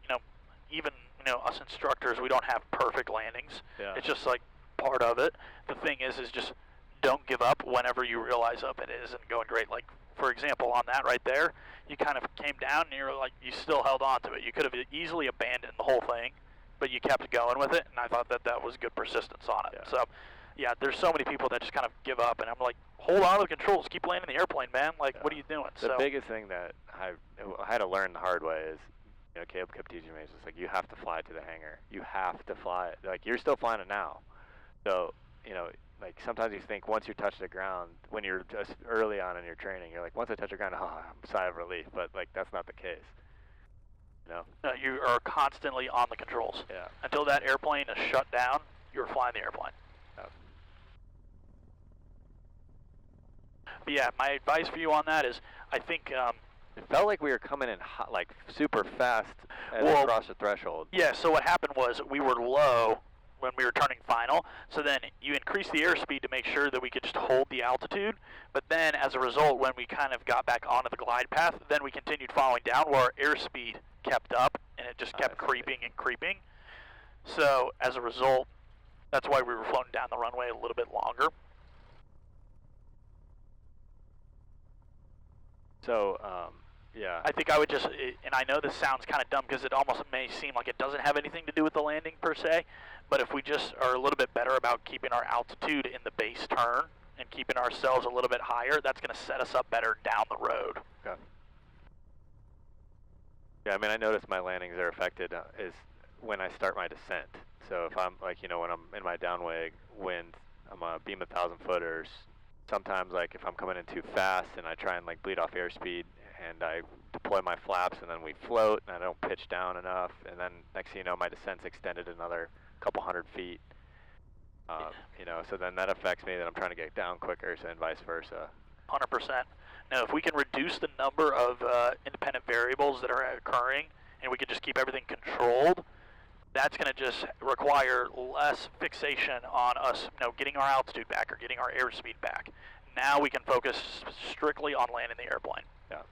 even, us instructors, we don't have perfect landings. Yeah. It's just like part of it. The thing is just don't give up whenever you realize it isn't going great. Like, for example, on that right there, you kind of came down and you still held on to it. You could have easily abandoned the whole thing, but you kept going with it, and I thought that was good persistence on it. Yeah. So, yeah, there's so many people that just kind of give up, and I'm like, hold on to the controls, keep landing the airplane, man. Like, what are you doing? The biggest thing that I had to learn the hard way is, Caleb kept teaching me, it's just like, you have to fly it to the hangar. You have to fly it. Like, you're still flying it now. So, like, sometimes you think once you touch the ground, when you're just early on in your training, you're like, once I touch the ground, sigh of relief. But, like, that's not the case. No, you are constantly on the controls. Yeah. Until that airplane is shut down, you're flying the airplane. Yeah. But yeah, my advice for you on that is, I think it felt like we were coming in hot, like super fast as we crossed the threshold. Yeah. So what happened was we were low when we were turning final. So then you increase the airspeed to make sure that we could just hold the altitude. But then as a result, when we kind of got back onto the glide path, then we continued following down where our airspeed kept up, and it just kept creeping and creeping. So as a result, that's why we were floating down the runway a little bit longer. So, yeah. I think I would just, and I know this sounds kind of dumb because it almost may seem like it doesn't have anything to do with the landing per se, but if we just are a little bit better about keeping our altitude in the base turn and keeping ourselves a little bit higher, that's going to set us up better down the road. Okay. Yeah, I mean, I notice my landings are affected is when I start my descent. So if I'm, like, you know, when I'm in my downwind wind, I'm a beam 1,000-footers. Sometimes, like, if I'm coming in too fast and I try and, like, bleed off airspeed and I deploy my flaps and then we float and I don't pitch down enough, and then next thing you know, my descent's extended another couple hundred feet. You know, so then that affects me that I'm trying to get down quicker, and vice versa. 100%. Now, if we can reduce the number of independent variables that are occurring and we can just keep everything controlled, that's going to just require less fixation on us, you know, getting our altitude back or getting our airspeed back. Now we can focus strictly on landing the airplane. Yeah.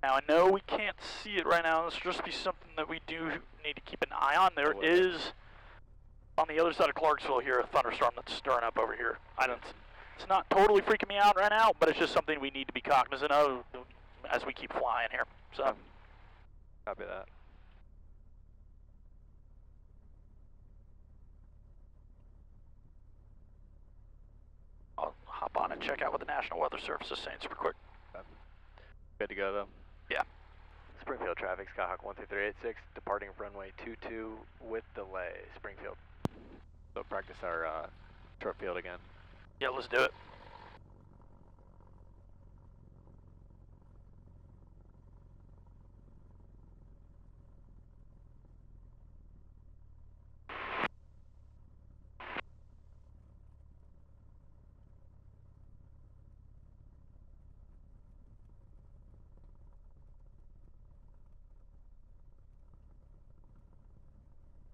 Now, I know we can't see it right now. This will just be something that we do need to keep an eye on. There is, on the other side of Clarksville here, a thunderstorm that's stirring up over here. It's not totally freaking me out right now, but it's just something we need to be cognizant of as we keep flying here. So, copy that. I'll hop on and check out what the National Weather Service is saying super quick. Good to go, though? Yeah. Springfield traffic, Skyhawk 12386, departing runway 22 with delay, Springfield. So practice our short field again. Yeah, let's do it.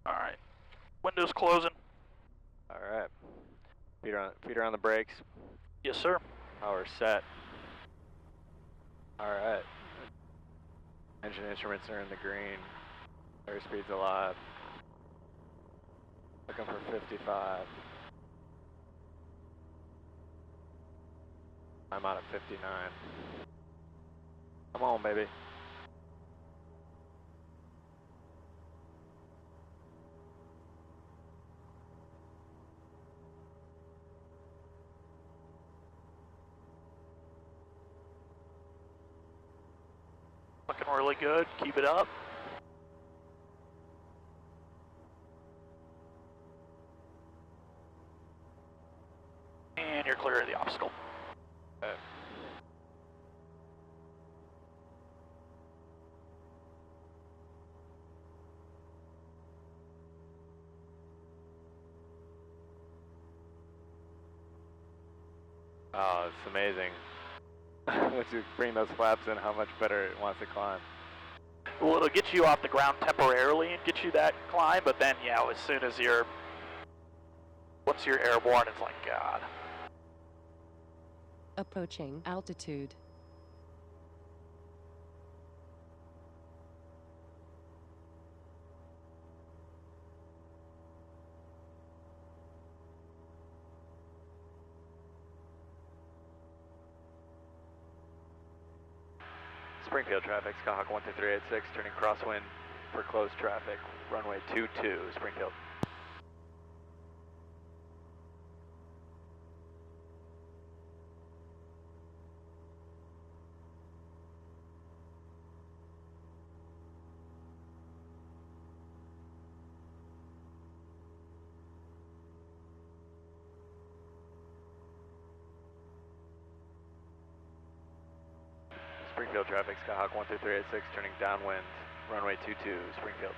All right. Windows closing. All right. Feet are on the brakes. Yes, sir. Power set. All right. Engine instruments are in the green. Airspeed's alive. Looking for 55. I'm out at 59. Come on, baby. Looking really good. Keep it up. And you're clear of the obstacle. Okay. Oh, it's amazing. Once you bring those flaps in, how much better it wants to climb. Well, it'll get you off the ground temporarily and get you that climb, but then, yeah, as soon as once you're airborne, it's like, God. Approaching altitude. Springfield traffic, Skyhawk 12386, turning crosswind for closed traffic, runway 22, Springfield. Springfield traffic, Skyhawk 12386, turning downwind, runway 22, Springfield.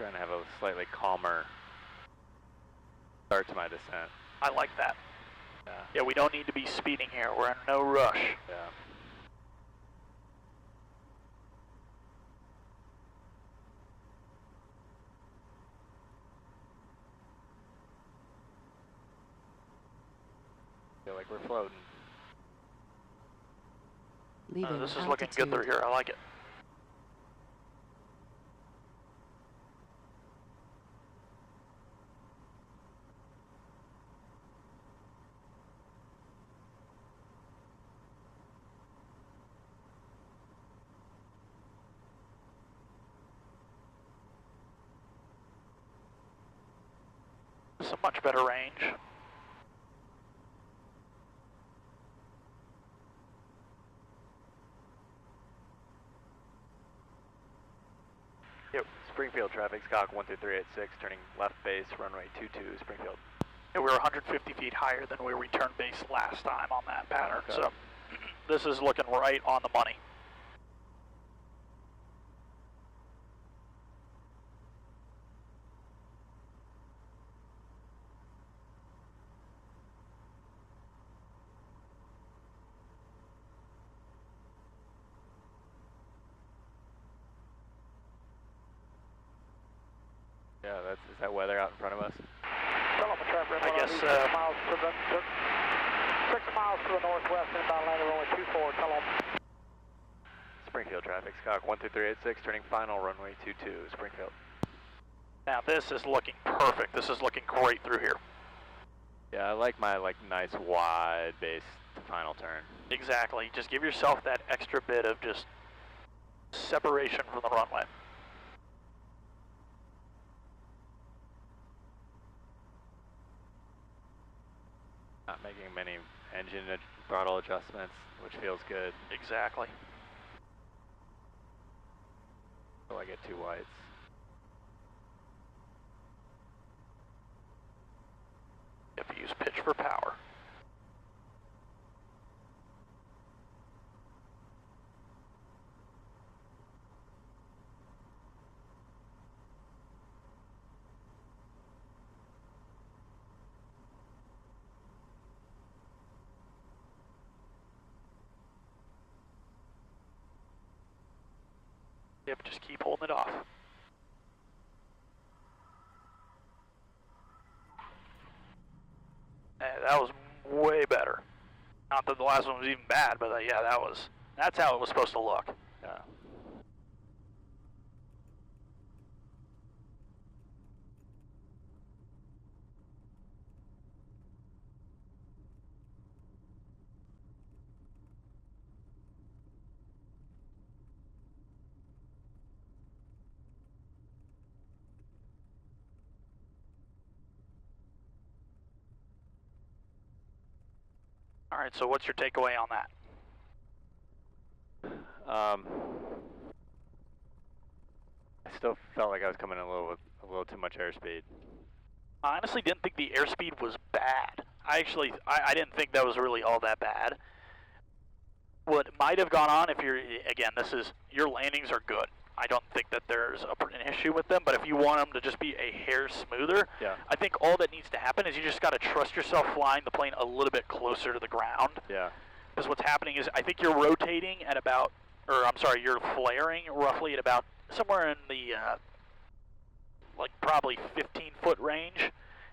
trying to have a slightly calmer start to my descent. I like that. Yeah. Yeah, we don't need to be speeding here. We're in no rush. Yeah. Feel like we're floating. Leaving this is altitude. looking good through here. I like it. It's a much better range. Yep, Springfield traffic, Skyhawk 12386, turning left base, runway 22, Springfield. Yeah, we were 150 feet higher than we returned base last time on that pattern, Okay. so this is looking right on the money. Yeah, is that weather out in front of us? I guess, 6 miles to the northwest, inbound landing runway 24, tell them. Springfield traffic, Skyhawk 12386, turning final, runway 22, Springfield. now this is looking perfect. This is looking great through here. Yeah, I like my nice wide base to final turn. Exactly. Just give yourself that extra bit of just separation from the runway. Not making many engine throttle adjustments, which feels good. Exactly. So I get 2 whites. You have to use pitch for power. Yep, just keep holding it off. That was way better. Not that the last one was even bad, but yeah, that's how it was supposed to look. Yeah. All right, so what's your takeaway on that? I still felt like I was coming in a little too much airspeed. I honestly didn't think the airspeed was bad. I didn't think that was really all that bad. What might have gone on if your landings are good. I don't think that there's an issue with them, but if you want them to just be a hair smoother, yeah. I think all that needs to happen is you just got to trust yourself flying the plane a little bit closer to the ground. Yeah. Because what's happening is I think you're rotating at about, you're flaring roughly at about somewhere in the, probably 15-foot range.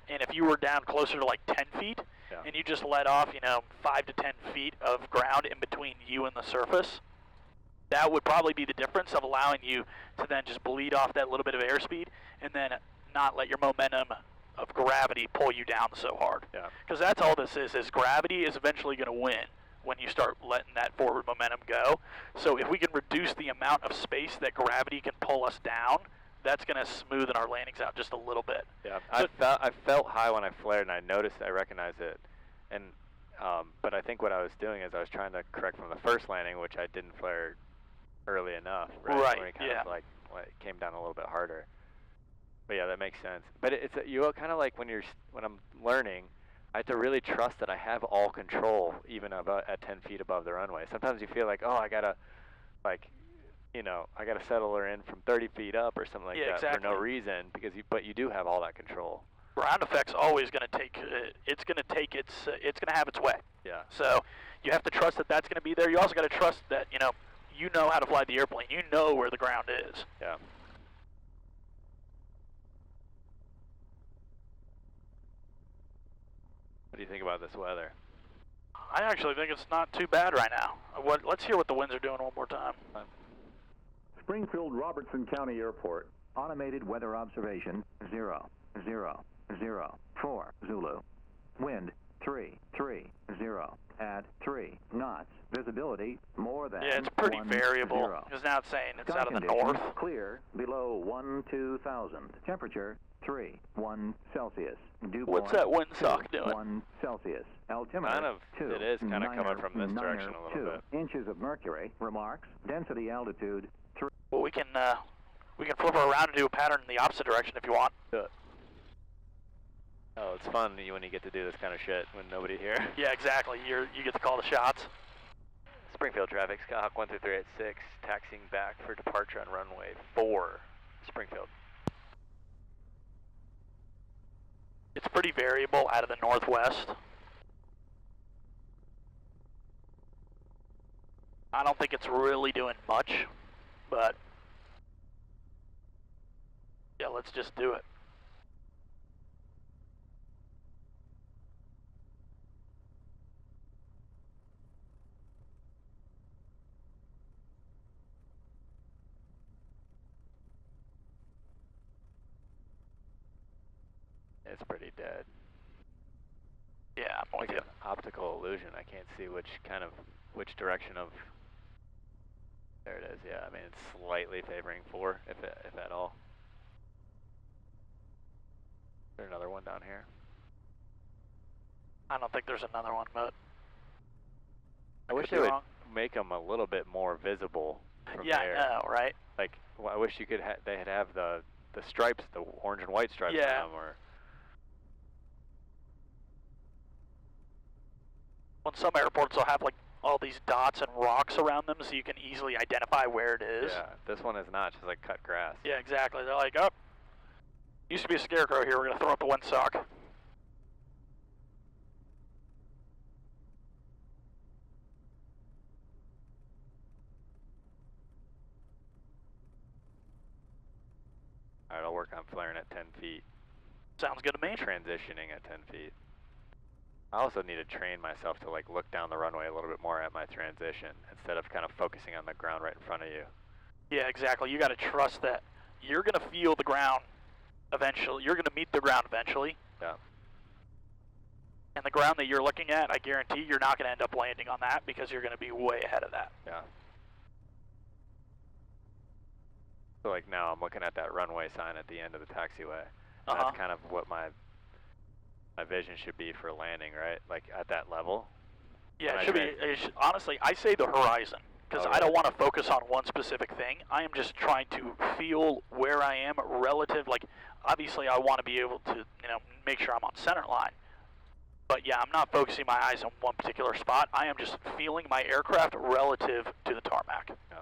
And if you were down closer to 10 feet, yeah. and you just let off, 5 to 10 feet of ground in between you and the surface, that would probably be the difference of allowing you to then just bleed off that little bit of airspeed and then not let your momentum of gravity pull you down so hard. Yeah. Because that's all this is gravity is eventually going to win when you start letting that forward momentum go. So if we can reduce the amount of space that gravity can pull us down, that's going to smoothen our landings out just a little bit. Yeah, I felt high when I flared, and I recognized it. And but I think what I was doing is I was trying to correct from the first landing, which I didn't flare early enough, right? Right, Where it kind yeah. of it came down a little bit harder. But yeah, that makes sense. But it's you kind of like when I'm learning, I have to really trust that I have all control, even at 10 feet above the runway. Sometimes you feel like, oh, I gotta, you know, I got to settle her in from 30 feet up or something like that for no reason, because but you do have all that control. Ground effect's always going to take, it's going to have its way. Yeah. So you have to trust that that's going to be there. You also got to trust that, you know how to fly the airplane. You know where the ground is. Yeah. What do you think about this weather? I actually think it's not too bad right now. Let's hear what the winds are doing one more time. Springfield, Robertson County Airport. Automated weather observation 0, 0, 0, 4 Zulu. Wind 330 at 3 knots. Visibility more than. Yeah, it's pretty variable. Because now it's saying it's out of the north. Clear below 12,000. Temperature 31 Celsius. Dew What's that windsock doing? 1 Celsius. Altimeter it is kind of coming from this direction a little bit. Inches of mercury. Remarks. Density altitude 3. Well, we can flip her around and do a pattern in the opposite direction if you want. Do it. Oh, it's fun when you get to do this kind of shit when nobody here. Yeah, exactly. You get to call the shots. Springfield traffic, Skyhawk 12386, taxiing back for departure on runway 4, Springfield. It's pretty variable out of the northwest. I don't think it's really doing much, but yeah, let's just do it. It's pretty dead. Yeah, I'm with you. An optical illusion. I can't see which direction of. There it is. Yeah, I mean it's slightly favoring 4, if at all. Is there another one down here? I don't think there's another one, but I wish they would make them a little bit more visible from there. Yeah, I know, right? Like, well, I wish you could. They'd have the stripes, the orange and white stripes on them, or. When some airports will have like all these dots and rocks around them so you can easily identify where it is. Yeah, this one is not, just like cut grass. Yeah, exactly. They're like, oh, used to be a scarecrow here, we're going to throw up a windsock. Alright, I'll work on flaring at 10 feet. Sounds good to me. Transitioning at 10 feet. I also need to train myself to like look down the runway a little bit more at my transition instead of kind of focusing on the ground right in front of you. Yeah, exactly. You got to trust that you're going to feel the ground eventually. You're going to meet the ground eventually. Yeah. And the ground that you're looking at, I guarantee you're not going to end up landing on that because you're going to be way ahead of that. Yeah. So like now I'm looking at that runway sign at the end of the taxiway. That's kind of what my vision should be for landing, right? Like at that level. Yeah, honestly, I say the horizon because I don't want to focus on one specific thing. I am just trying to feel where I am relative. Like, obviously, I want to be able to, make sure I'm on center line. But yeah, I'm not focusing my eyes on one particular spot. I am just feeling my aircraft relative to the tarmac. Yeah.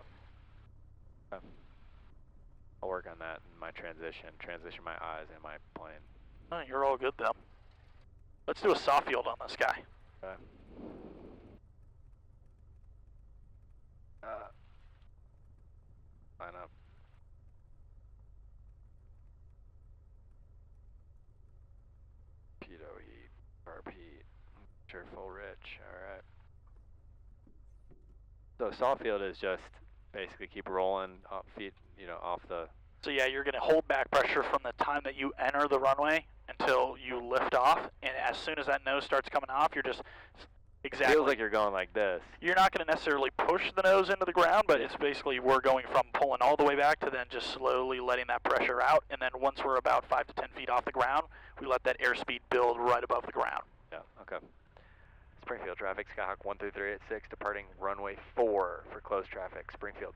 Okay. I'll work on that in my transition my eyes and my plane. Oh, you're all good though. Let's do a soft field on this guy. Okay. Line up. Pitot heat, carb heat, full rich, alright. So soft field is just basically keep rolling off feet, off the... So yeah, you're going to hold back pressure from the time that you enter the runway until you lift off, and as soon as that nose starts coming off, you're just exactly. Feels like you're going like this. You're not going to necessarily push the nose into the ground, but it's basically we're going from pulling all the way back to then just slowly letting that pressure out, and then once we're about 5 to 10 feet off the ground, we let that airspeed build right above the ground. Yeah, okay. Springfield traffic, Skyhawk 12386, departing runway 4 for closed traffic, Springfield.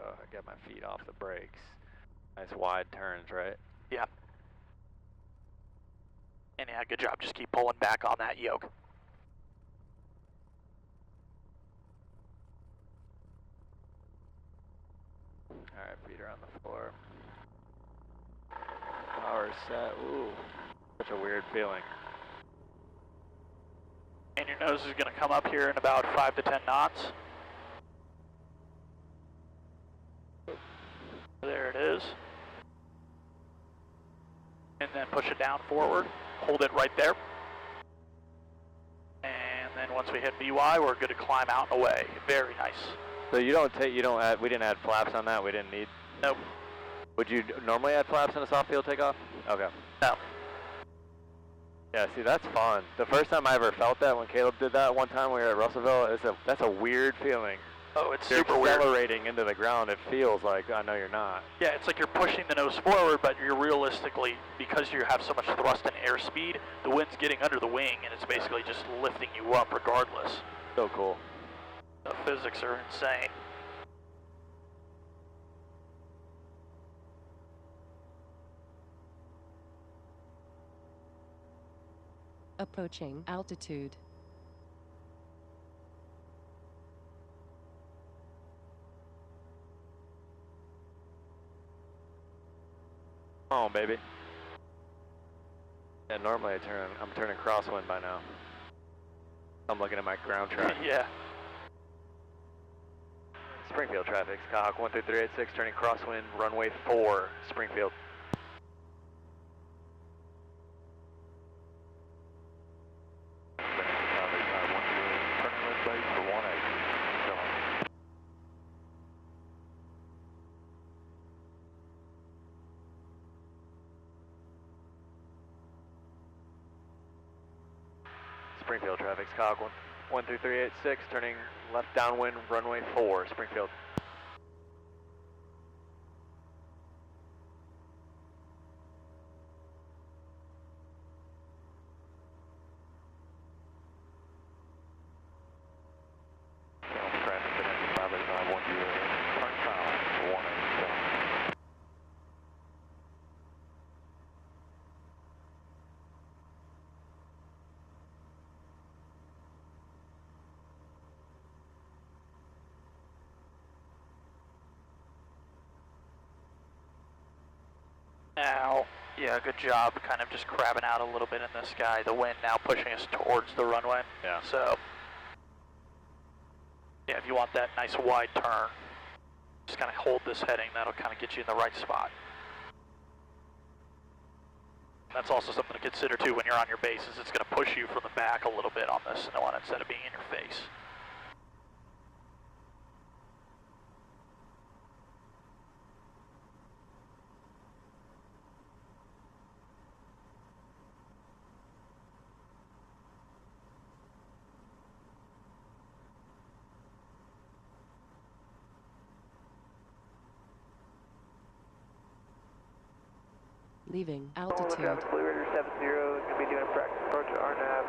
I got my feet off the brakes. Nice wide turns, right? Yeah. And yeah, good job. Just keep pulling back on that yoke. Alright, feet are on the floor. Power set. Ooh, such a weird feeling. And your nose is going to come up here in about 5 to 10 knots. There it is. And then push it down forward. Hold it right there. And then once we hit BY, we're good to climb out and away. Very nice. So we didn't add flaps on that? We didn't need? Nope. Would you normally add flaps in a soft field takeoff? Okay. No. Yeah, see, that's fun. The first time I ever felt that, when Caleb did that one time we were at Russellville, that's a weird feeling. Oh, it's you're super weird. accelerating into the ground. It feels like, I know you're not. Yeah, it's like you're pushing the nose forward, but you're realistically, because you have so much thrust and airspeed, the wind's getting under the wing, and it's basically just lifting you up regardless. So cool. The physics are insane. Approaching altitude. Come on, baby. Yeah, normally I'm turning crosswind by now. I'm looking at my ground track. Yeah. Springfield traffic, Skyhawk 12386, turning crosswind, runway 4, Springfield. Springfield traffic, Skyhawk 12386, turning left downwind, runway 4, Springfield. Now, yeah, good job kind of just crabbing out a little bit in the sky. The wind now pushing us towards the runway. Yeah. So, yeah, if you want that nice wide turn, just kind of hold this heading. That'll kind of get you in the right spot. That's also something to consider too when you're on your base, is it's going to push you from the back a little bit on this one instead of being in your face. Leaving altitude. Blue Raider 70 is going to be doing a practice approach to RNAV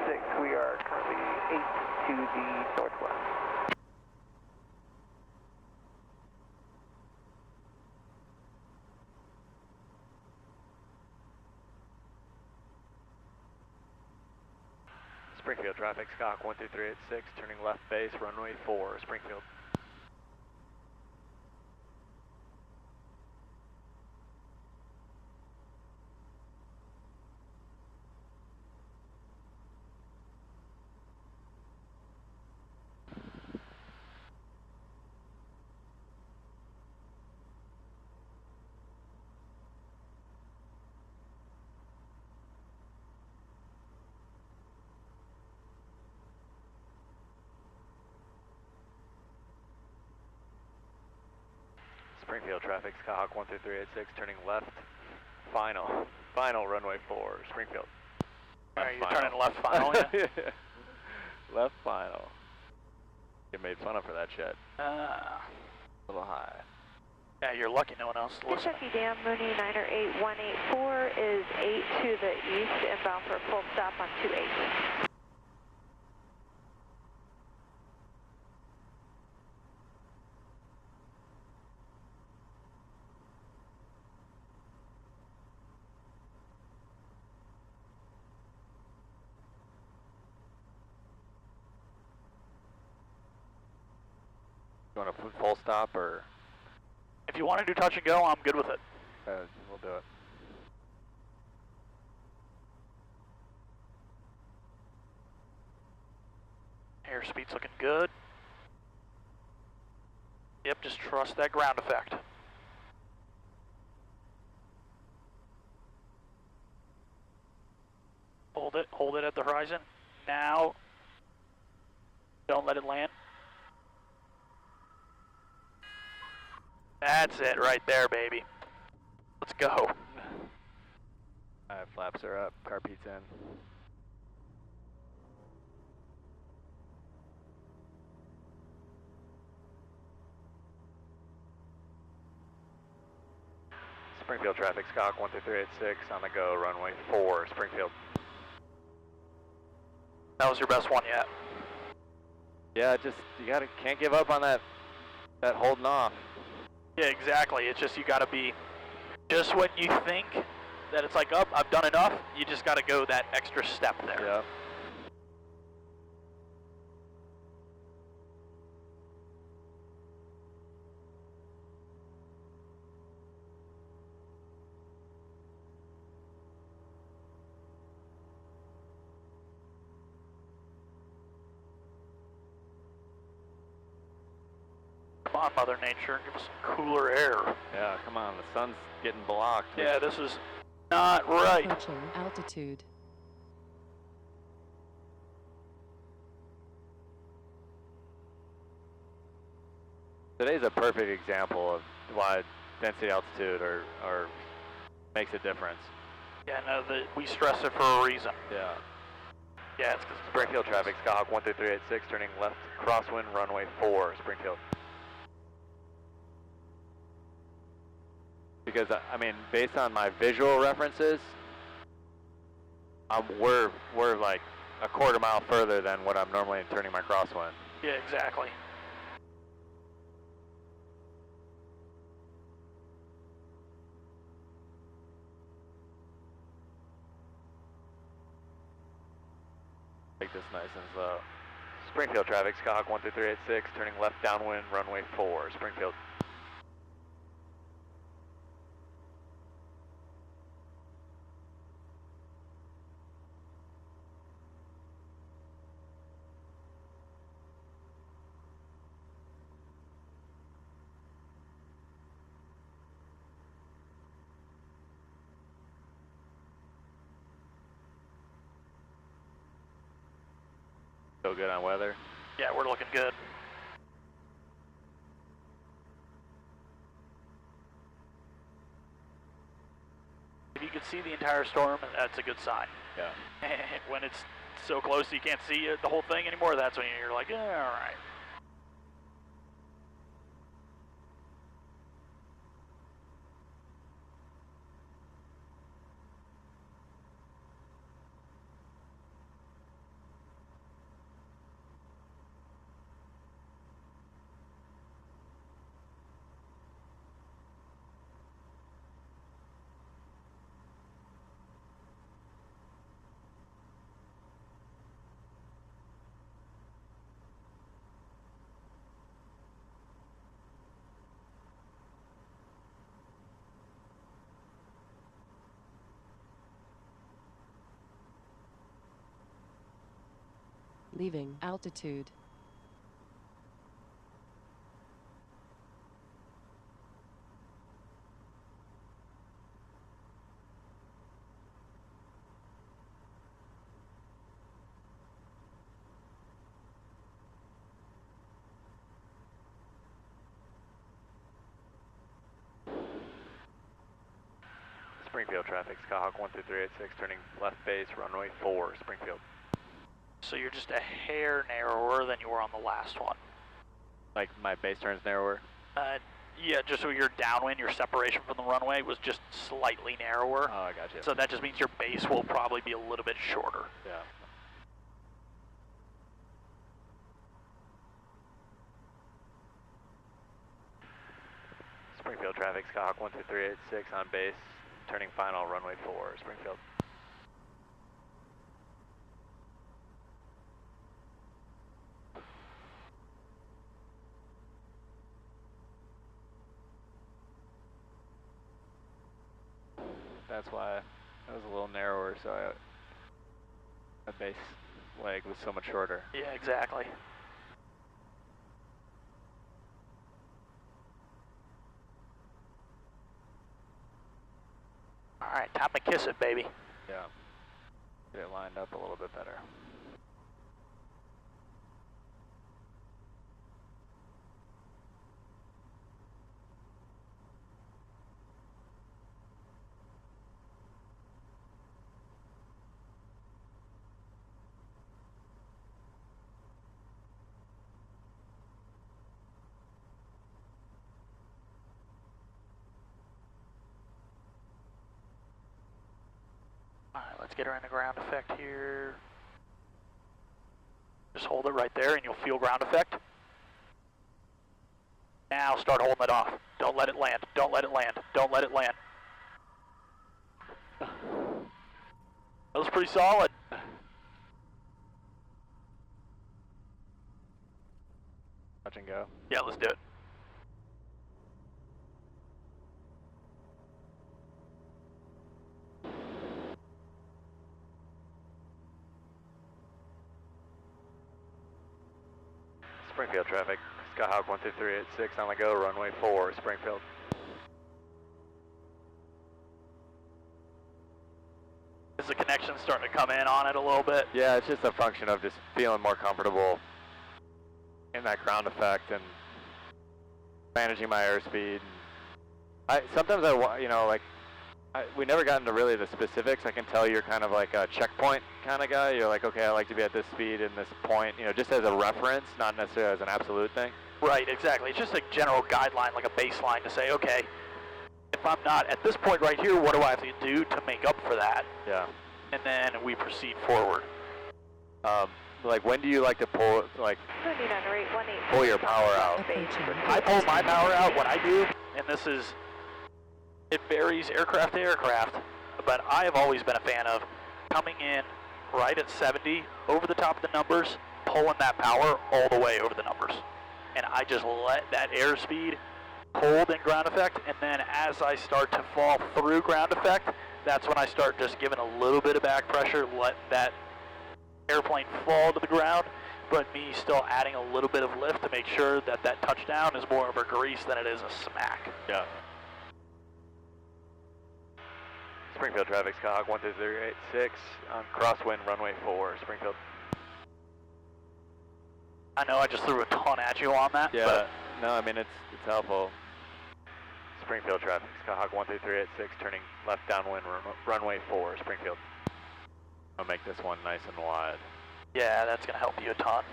6. We are currently 8 to the northwest. Springfield traffic, Skyhawk 12386, turning left base, runway 4, Springfield. Springfield traffic, Skyhawk 12386, turning left, final runway 4, Springfield. Alright, you're turning left final, yeah? Left final. Get made fun of for that shit. A little high. Yeah, you're lucky no one else listened. Kentucky Dam, Mooney 98184 is 8 to the east, inbound for a full stop on 28. want to put full stop or? If you want to do touch and go, I'm good with it. We'll do it. Airspeed's looking good. Yep, just trust that ground effect. Hold it at the horizon. Now, don't let it land. That's it right there, baby. Let's go. Alright, flaps are up, carpeet's in. Springfield traffic, Skyhawk 12386 on the go, runway 4, Springfield. That was your best one yet. Yeah, just, can't give up on that holding off. Yeah, exactly. It's just you gotta be, just when you think that it's like, oh, I've done enough, you just gotta go that extra step there. Yeah. Come on, Mother Nature, give us some cooler air. Yeah, come on, the sun's getting blocked. Yeah, this is not right. Approaching altitude. Today's a perfect example of why density altitude makes a difference. Yeah, no, we stress it for a reason. Yeah. Yeah, it's because Springfield traffic, Skyhawk 12386, turning left, crosswind, runway 4, Springfield. Because, I mean, based on my visual references, we're like a quarter mile further than what I'm normally turning my crosswind. Yeah, exactly. Take this nice and slow. Springfield traffic, Skyhawk 12386, turning left downwind, runway 4, Springfield. So good on weather? Yeah, we're looking good. If you can see the entire storm, that's a good sign. Yeah. When it's so close you can't see the whole thing anymore, that's when you're like, yeah, all right. Leaving altitude. Springfield traffic, Skyhawk 12386, turning left base, runway 4, Springfield. So you're just a hair narrower than you were on the last one. Like my base turns narrower? Yeah, just so you're downwind, your separation from the runway was just slightly narrower. Oh, I got you. So that just means your base will probably be a little bit shorter. Yeah. Springfield traffic, Skyhawk 12386 on base, turning final, runway 4, Springfield. That's why it was a little narrower, so my base leg was so much shorter. Yeah, exactly. All right, time to kiss it, baby. Yeah. Get it lined up a little bit better. Alright, let's get her in the ground effect here. Just hold it right there and you'll feel ground effect. Now start holding it off. Don't let it land. Don't let it land. Don't let it land. That was pretty solid. Touch and go. Yeah, let's do it. Springfield traffic, Skyhawk 12386 on the go, runway 4, Springfield. Is the connection starting to come in on it a little bit? Yeah, it's just a function of just feeling more comfortable in that ground effect and managing my airspeed. Sometimes we never got into really the specifics. I can tell you're kind of like a checkpoint kind of guy. You're like, okay, I like to be at this speed and this point, just as a reference, not necessarily as an absolute thing. Right, exactly. It's just a general guideline, like a baseline to say, okay, if I'm not at this point right here, what do I have to do to make up for that? Yeah. And then we proceed forward. Like, when do you like to pull, pull your power out? I pull my power out, what I do, and it varies aircraft to aircraft, but I have always been a fan of coming in right at 70, over the top of the numbers, pulling that power all the way over the numbers. And I just let that airspeed hold in ground effect, and then as I start to fall through ground effect, that's when I start just giving a little bit of back pressure, let that airplane fall to the ground, but me still adding a little bit of lift to make sure that that touchdown is more of a grease than it is a smack. Yeah. Springfield traffic, Skyhawk 12386 on Crosswind, runway 4, Springfield. I know I just threw a ton at you on that. Yeah, but no, I mean, it's helpful. Springfield traffic, Skyhawk 12386 turning left downwind, runway 4, Springfield. I'll make this one nice and wide. Yeah, that's going to help you a ton.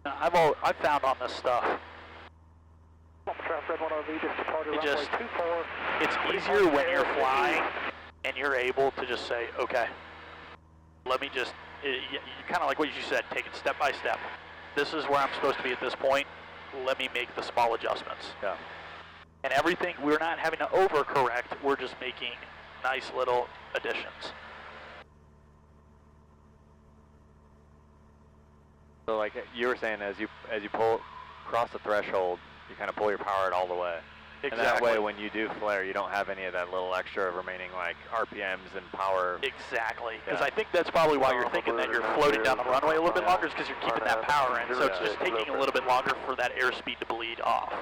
I've found on this stuff, it's easier when you're flying and you're able to just say, okay, let me just, kind of like what you said, take it step by step. This is where I'm supposed to be at this point. Let me make the small adjustments. Yeah. And everything, we're not having to overcorrect, we're just making nice little additions. So like you were saying, as you cross the threshold, you kind of pull your power out all the way. Exactly. And that way, when you do flare, you don't have any of that little extra remaining like RPMs and power. Exactly. Because Yeah. I think that's probably why you're thinking that you're floating down the runway a little bit longer, is because you're keeping that power in. So it's just taking a little bit longer for that airspeed to bleed off.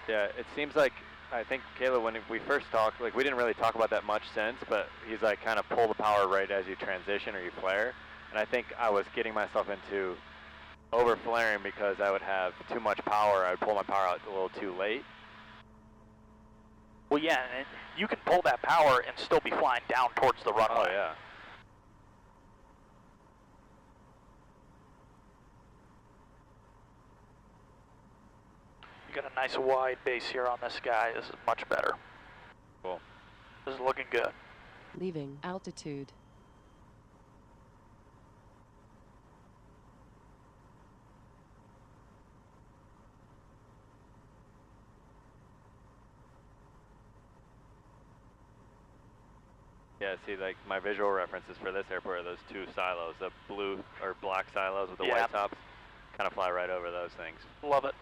Yeah, it seems like, I think, Kayla, when we first talked, like we didn't really talk about that much since, but he's like kind of pull the power right as you transition or you flare. And I think I was getting myself into over flaring because I would have too much power. I would pull my power out a little too late. Well, yeah, and you can pull that power and still be flying down towards the runway. Oh, yeah. You got a nice wide base here on this guy. This is much better. Cool. This is looking good. Leaving altitude. Yeah, see, like my visual references for this airport are those two silos, the blue or black silos with the white tops. Kind of fly right over those things. Love it.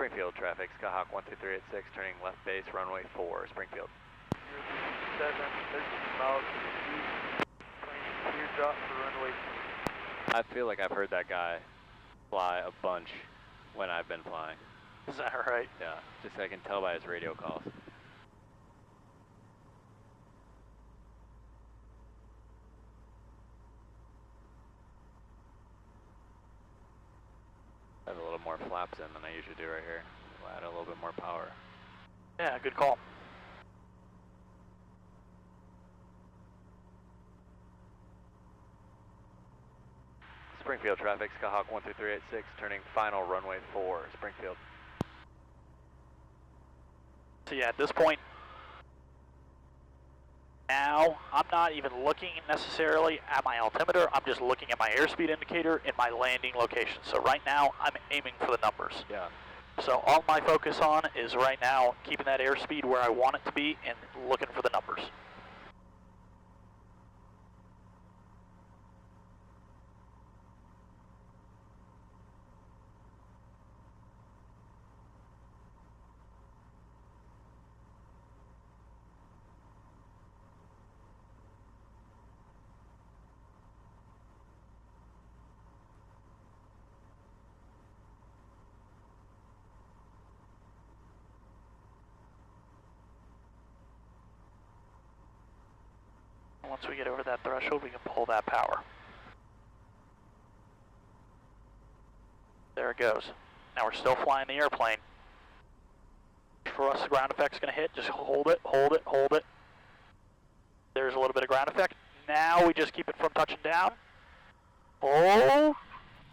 Springfield traffic, Skyhawk 12386, turning left base, runway 4, Springfield. 7, 13 miles to the east, clear drop for runway 2. I feel like I've heard that guy fly a bunch when I've been flying. Is that right? Yeah, just I can tell by his radio calls. I have a little more flaps in than I usually do right here. We'll add a little bit more power. Yeah, good call. Springfield traffic, Skyhawk 12386, turning final runway 4, Springfield. So yeah, at this point, now I'm not even looking necessarily at my altimeter, I'm just looking at my airspeed indicator and my landing location. So right now, I'm aiming for the numbers. Yeah. So all my focus on is right now keeping that airspeed where I want it to be and looking for the numbers. Once we get over that threshold, we can pull that power. There it goes. Now we're still flying the airplane. For us, the ground effect's going to hit. Just hold it, hold it, hold it. There's a little bit of ground effect. Now we just keep it from touching down. Oh,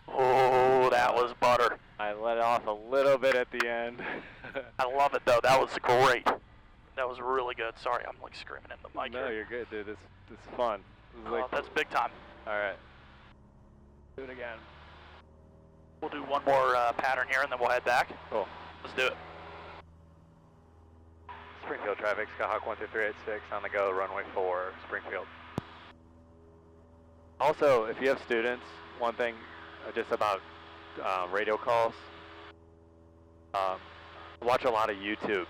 oh, that was butter. I let off a little bit at the end. I love it though. That was great. That was really good. Sorry, I'm like screaming in the mic No, here. you're good, dude. This is fun. This is Oh, like, that's big time. all right. Do it again. We'll do one more pattern here and then we'll head back. Cool. Let's do it. Springfield traffic, Skyhawk 12386, on the go, runway 4, Springfield. Also, if you have students, one thing just about radio calls, watch a lot of YouTube,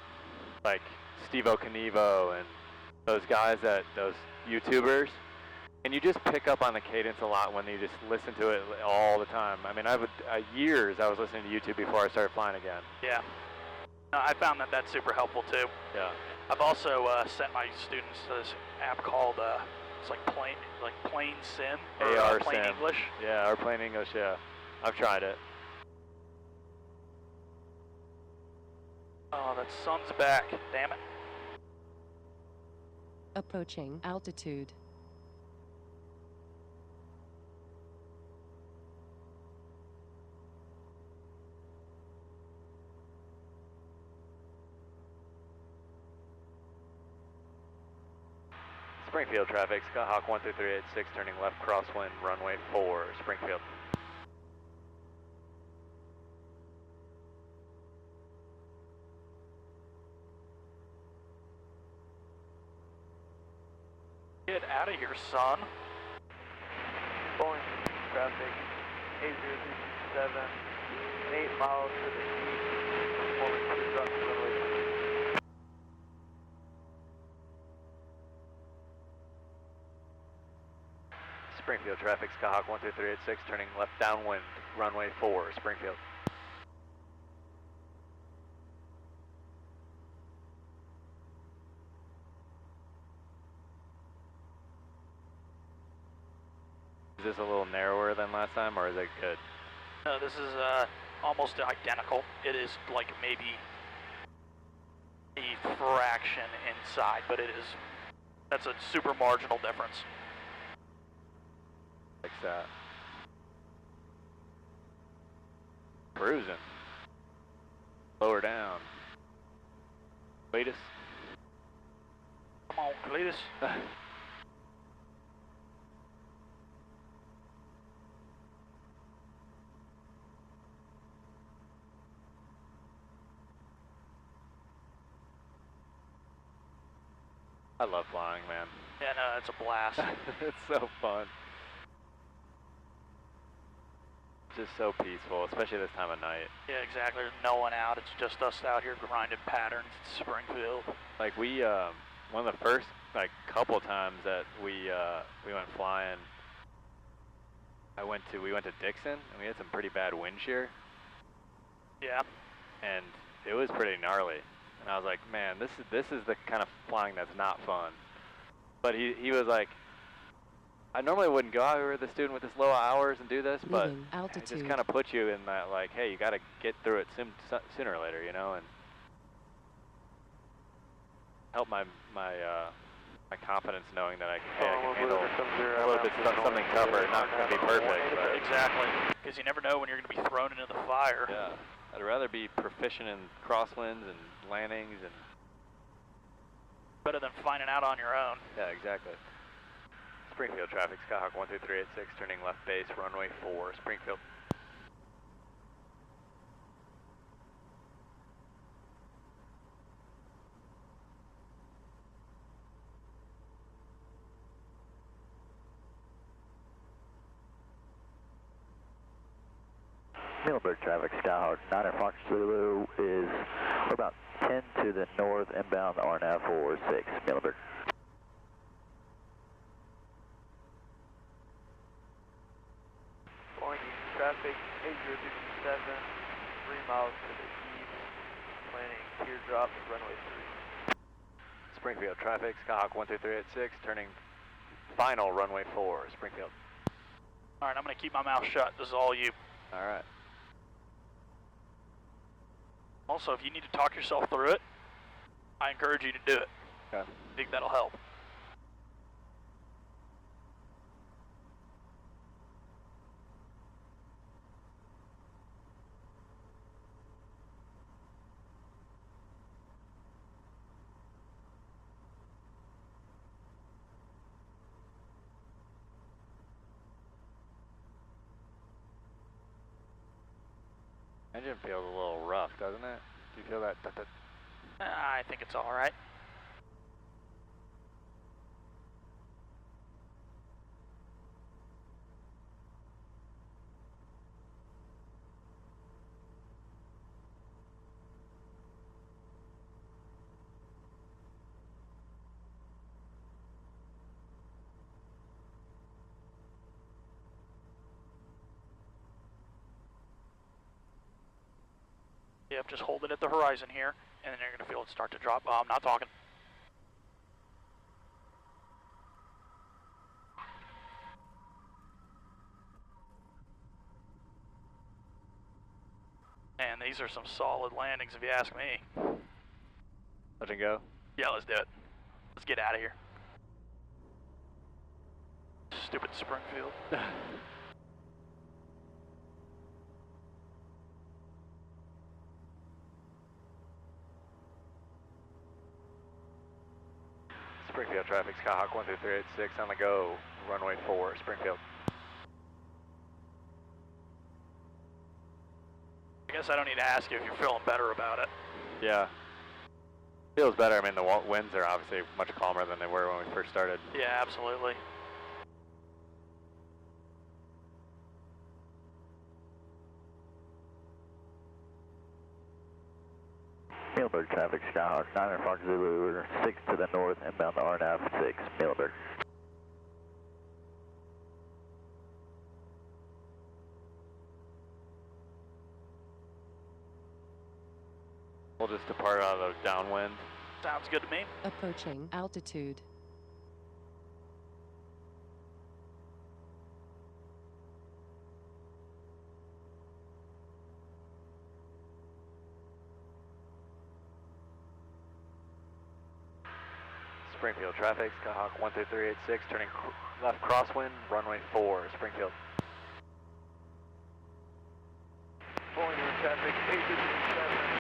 like Steve O'Knievo and those guys, those YouTubers, and you just pick up on the cadence a lot when you just listen to it all the time. I mean, years I was listening to YouTube before I started flying again. Yeah. No, I found that that's super helpful too. Yeah. I've also sent my students to this app called it's like Plain Sim or AR Plain Sim. English. Yeah, or Plain English. Yeah, I've tried it. Oh, that sun's back. Damn it. Approaching altitude. Springfield traffic, Skyhawk 12386, turning left crosswind, runway 4, Springfield. Get out of here, son. Boeing traffic, 8037, 8 miles to the east, performing clear drop to runway 2. Springfield traffic, Skyhawk 12386, turning left downwind, runway 4, Springfield. Is this a little narrower than last time, or is it good? No, this is almost identical. It is like maybe a fraction inside, but that's a super marginal difference. Like that. Cruising. Lower down. Cletus. Come on, Cletus. I love flying, man. Yeah, no, it's a blast. It's so fun. just so peaceful, especially this time of night. Yeah, exactly. There's no one out. It's just us out here grinding patterns in Springfield. Like we, one of the first like couple times that we went flying, we went to Dixon and we had some pretty bad wind shear. Yeah. And it was pretty gnarly. And I was like, man, this is the kind of flying that's not fun. But he was like, I normally wouldn't go out here with a student with this low hours and do this, but it just kind of puts you in that, like, hey, you got to get through it sooner or later, you know, and help my confidence knowing that I can handle a little bit something tougher. Not going to be perfect, but exactly, because you never know when you're going to be thrown into the fire. Yeah, I'd rather be proficient in crosswinds and landings and better than finding out on your own. Yeah, exactly. Springfield traffic, Skyhawk 12386, turning left base, runway 4, Springfield. Middleburg traffic, Skyhawk 9 Fox Zulu is we're about 10 to the north, inbound RNAV 46, Middleburg. Boeing traffic 8057, 3 miles to the east, planning teardrop, runway 3. Springfield traffic, Skyhawk 12386, turning final runway 4, Springfield. Alright, I'm going to keep my mouth shut. This is all you. Alright. Also, if you need to talk yourself through it, I encourage you to do it. Okay. I think that'll help. Engine feels a little rough, doesn't it? Do you feel that? I think it's all right. Yep, just hold it at the horizon here, and then you're going to feel it start to drop. Oh, I'm not talking. Man, these are some solid landings if you ask me. Let it go? Yeah, let's do it. Let's get out of here. Stupid Springfield. Springfield traffic, Skyhawk 12386 on the go, runway 4, Springfield. I guess I don't need to ask you if you're feeling better about it. Yeah. Feels better. I mean, the winds are obviously much calmer than they were when we first started. Yeah, absolutely. Middleburg traffic, Skyhawk 9 Fox Zulu, 6 to the north, inbound to RNAV 6, Middleburg. We'll just depart out of the downwind. Sounds good to me. Approaching altitude. Springfield traffic, Skyhawk 12386, turning left crosswind, runway 4, Springfield. Boeing traffic 8057.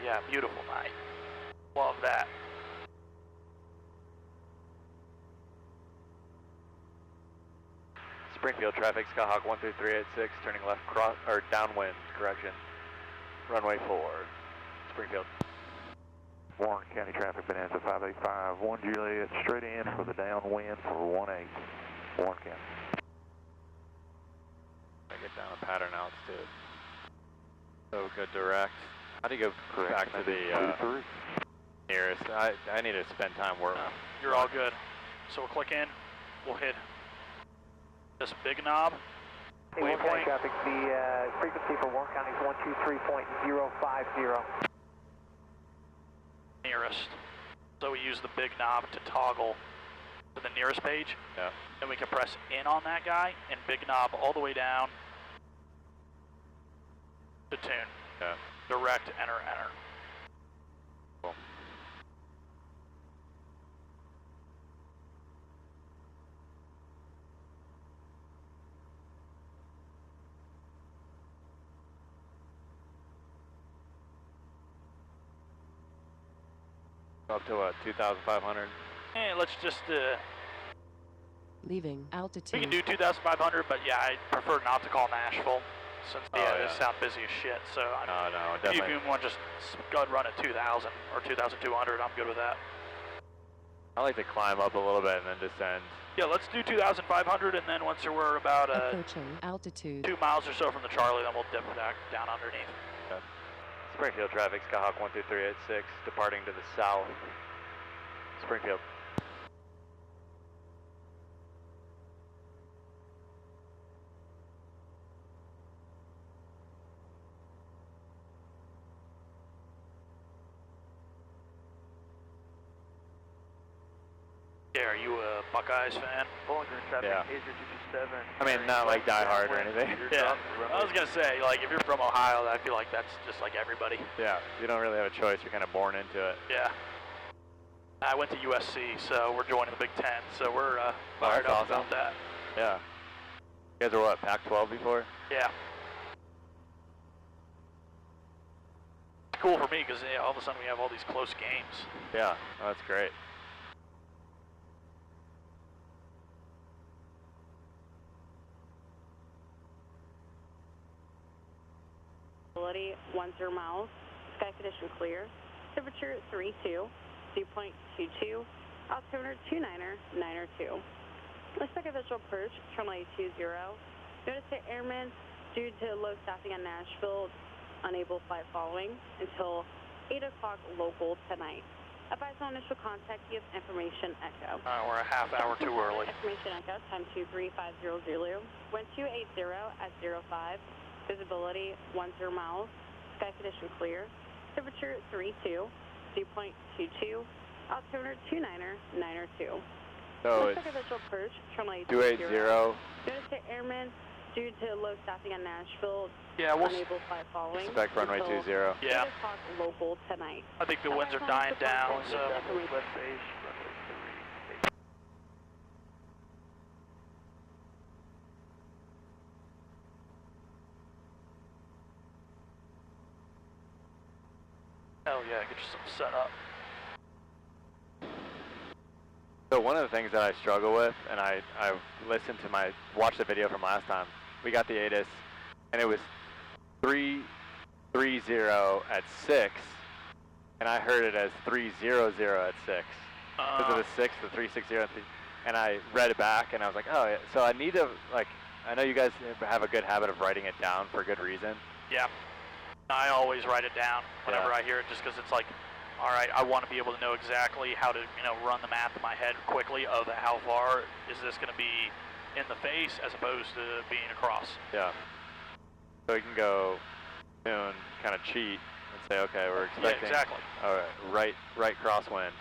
Yeah, beautiful night. Love that. Springfield traffic, Skyhawk 12386, turning left downwind, correction. runway 4, Springfield. Warren County traffic, Bonanza 585, 1 Juliet, straight in for the downwind for 18, Warren County. I get down to pattern altitude. So good direct. How do you go back to the nearest? I need to spend time working. You're all good. So we'll click in, we'll hit this big knob. Hey, Warren County traffic, the frequency for Warren County is 123.050. Nearest. So we use the big knob to toggle to the nearest page. Yeah. Then we can press in on that guy and big knob all the way down to tune. Yeah. Direct, enter. Cool. Up to what, 2,500? Hey, let's just, Leaving altitude. we can do 2,500, but yeah, I prefer not to call Nashville since the others sound busy as shit, so No, if definitely. you want to just go ahead and run at 2,000 or 2,200, I'm good with that. I like to climb up a little bit and then descend. Yeah, let's do 2,500, and then once we're about Approaching altitude. 2 miles or so from the Charlie, then we'll dip back down underneath. Okay. Springfield traffic, Skyhawk 12386, departing to the south, Springfield. Yeah, are you a Buckeyes fan? Yeah. 8227. I mean, not like Die Hard or anything. Yeah, I was gonna say, like, if you're from Ohio, I feel like that's just like everybody. Yeah, you don't really have a choice. You're kind of born into it. Yeah. I went to USC, so we're joining the Big Ten, so we're fired up awesome. about that. Yeah. You guys are what, Pac-12 before? Yeah. It's cool for me because all of a sudden we have all these close games. Yeah, oh, that's great. Visibility 10 miles, sky condition clear, temperature 32, dew point 22, altimeter 29092. Looks like a visual approach, runway 20. Notice that airmen, due to low staffing in Nashville, unable flight following until 8 o'clock local tonight. Advise on initial contact, give information echo. We're a half hour too early. Information echo, time 23500, wind 280 at 05. Visibility 10 miles, sky condition clear, temperature 32, dew point 22, altimeter 29092. So Looks like a visual approach, runway 280. Notice that airmen, due to low staffing in Nashville, Yeah, we'll unable flight following. expect runway 20. until Yeah. 8 o'clock local tonight. I think the winds are dying down, so hell yeah, get yourself set up. So one of the things that I struggle with, and I listened to watched the video from last time, we got the ATIS, and it was 330 at 6, and I heard it as 300 at 6. Because of the 6, the 360, and I read it back, and I was like, oh, yeah. So I need to, like, I know you guys have a good habit of writing it down for good reason. Yeah. I always write it down whenever I hear it, just because it's like, all right, I want to be able to know exactly how to, run the math in my head quickly of how far is this going to be in the face as opposed to being across. Yeah. So you can go soon, kind of cheat, and say, okay, we're expecting. Yeah, exactly. All right, right crosswind.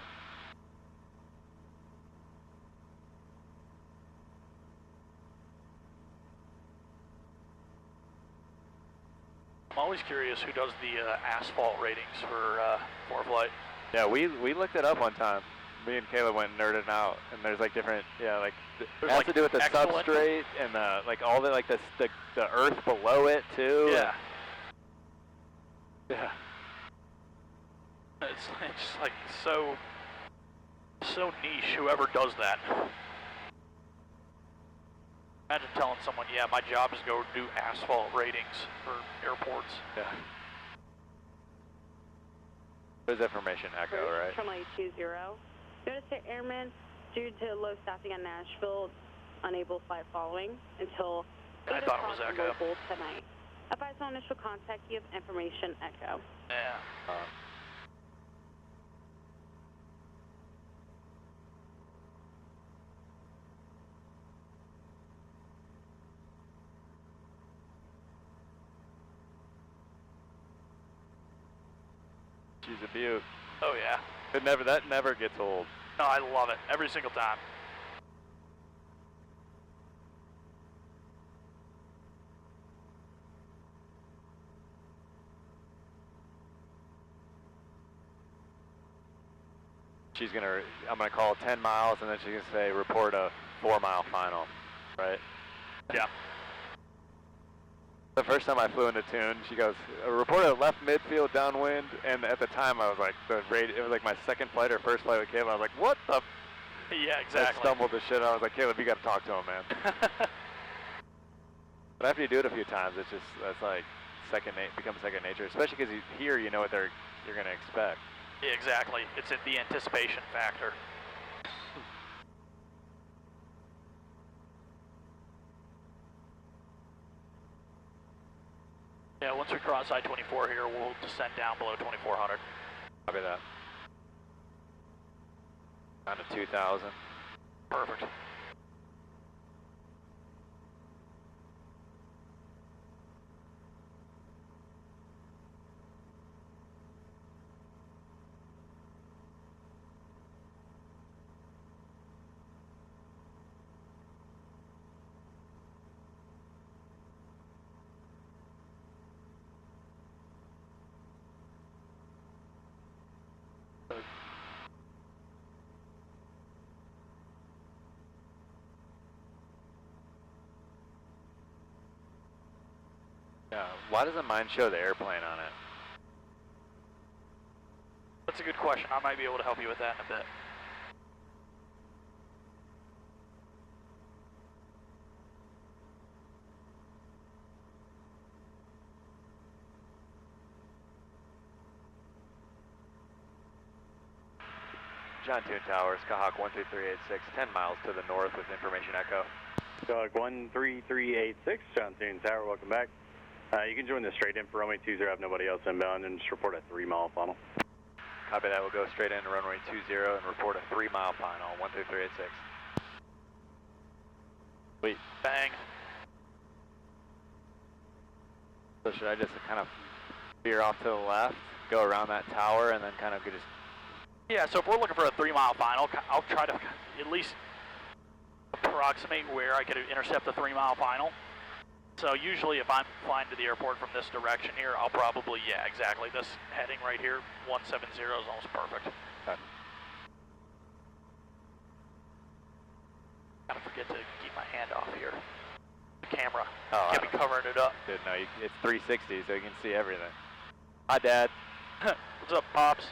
I'm always curious who does the asphalt ratings for flight. Yeah, we looked it up one time. Me and Caleb went and nerded out, and there's like different, it has like to do with the excellent. substrate and like all the the earth below it too. Yeah. Yeah. It's just like so niche. Whoever does that. Imagine telling someone, yeah, my job is to go do asphalt ratings for airports. Yeah. There's information echo, right? Trimley 20. Notice the airmen, due to low staffing on Nashville, unable flight following until 8 o'clock local tonight. Advise on initial contact, you have information echo. Yeah. She's a beaut. Oh yeah. That never gets old. No, I love it every single time. I'm gonna call 10 miles, and then she's gonna say report a 4-mile final, right? Yeah. The first time I flew into tune, she goes, report a left midfield downwind, and at the time I was like, it was like my second flight or first flight with Caleb. I was like, what the? Yeah, exactly. I stumbled to shit. I was like, Caleb, you got to talk to him, man. But after you do it a few times, that's like becomes second nature. Especially because here, you know what you're gonna expect. Yeah, exactly. It's the anticipation factor. Yeah, once we cross I-24 here, we'll descend down below 2400. Copy that. Down to 2000. Perfect. Yeah, why doesn't mine show the airplane on it? That's a good question. I might be able to help you with that in a bit. John Tune Tower, Skyhawk 13386, 10 miles to the north with information echo. Skyhawk 13386, John Tune Tower, welcome back. You can join the straight in for runway 20, have nobody else inbound, and just report a 3-mile final. Copy that, we'll go straight into runway 20 and report a 3-mile final, 13386. Sweet. Bang. So should I just kind of veer off to the left, go around that tower, and then kind of just... Yeah, so if we're looking for a 3-mile final, I'll try to at least approximate where I could intercept the 3-mile final. So usually if I'm flying to the airport from this direction here, I'll probably, yeah, exactly, this heading right here, 170 is almost perfect. Okay. Gotta forget to keep my hand off here. The camera. Oh, Can't be covering it up. Dude, no, it's 360, so you can see everything. Hi, Dad. What's up, Pops?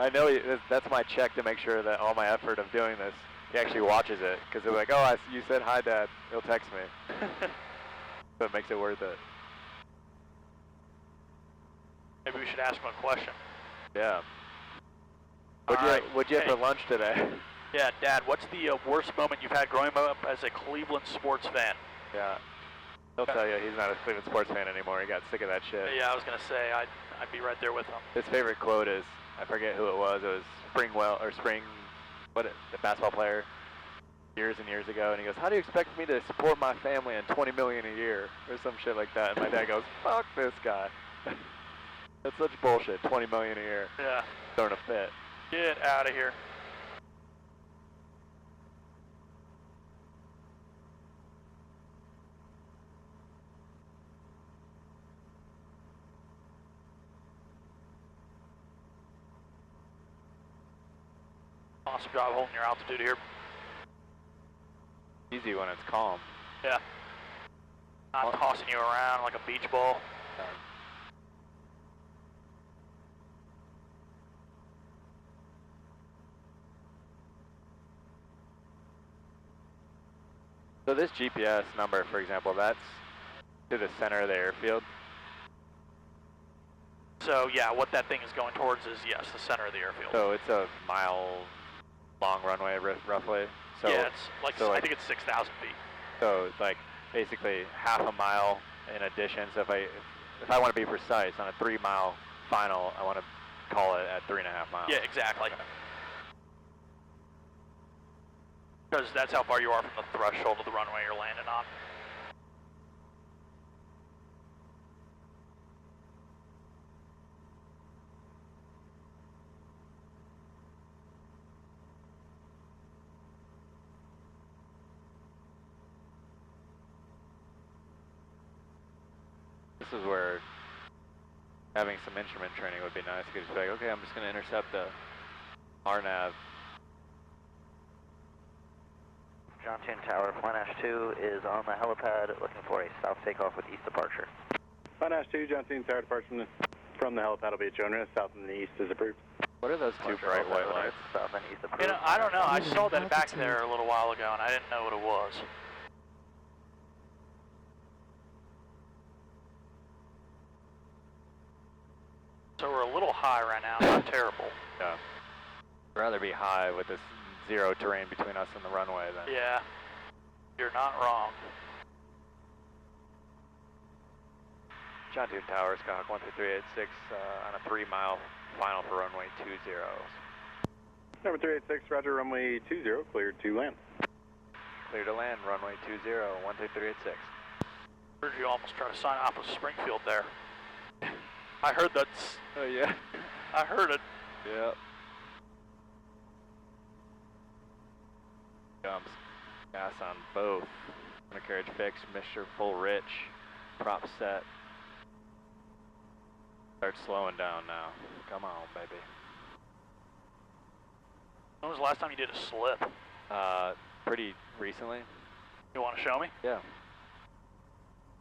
I know that's my check to make sure that all my effort of doing this, he actually watches it, because they're like, oh, you said hi, Dad. He'll text me. So it makes it worth it. Maybe we should ask him a question. Yeah. What'd you have for lunch today? Yeah, Dad, what's the worst moment you've had growing up as a Cleveland sports fan? Yeah. He'll tell you he's not a Cleveland sports fan anymore. He got sick of that shit. Yeah, I was going to say, I'd be right there with him. His favorite quote is, I forget who it was the basketball player years and years ago, and he goes, how do you expect me to support my family on $20 million a year, or some shit like that, and my dad goes, fuck this guy. That's such bullshit, $20 million a year. Yeah. Throwing a fit. Get out of here. Awesome job holding your altitude here. Easy when it's calm. Yeah. Not tossing you around like a beach ball. So this GPS number, for example, that's to the center of the airfield? So So yeah, what that thing is going towards is, yes, the center of the airfield. So it's a mile-long runway, roughly? So, yeah, it's like, I think it's 6,000 feet. So like basically half a mile in addition. So if I want to be precise, on a 3-mile final, I want to call it at 3.5 miles. Yeah, exactly. Because that's how far you are from the threshold of the runway you're landing on. This is where having some instrument training would be nice. You could just be like, okay, I'm just going to intercept the RNAV. John 10 Tower, Flight Nash 2 is on the helipad looking for a south takeoff with east departure. Flight Nash 2, John 10 Tower departure from the helipad will be at Jonah. South and the east is approved. What are those two bright white lights? South and east approved. You know, I don't know. I saw that back there a little while ago, and I didn't know what it was. So we're a little high right now, not terrible. Yeah. I'd rather be high with this zero terrain between us and the runway than... Yeah. You're not wrong. John 2 Tower, Skyhawk 12386 on a 3-mile final for runway 20. Number 386, roger, runway 20, cleared to land. Clear to land, runway 20, 12386. Heard you almost try to sign off with Springfield there. I heard that's... Oh yeah? I heard it. Yep. Jumps. Gas on both. Undercarriage fixed, Mr. Full Rich. Prop set. Start slowing down now. Come on, baby. When was the last time you did a slip? Pretty recently. You want to show me? Yeah.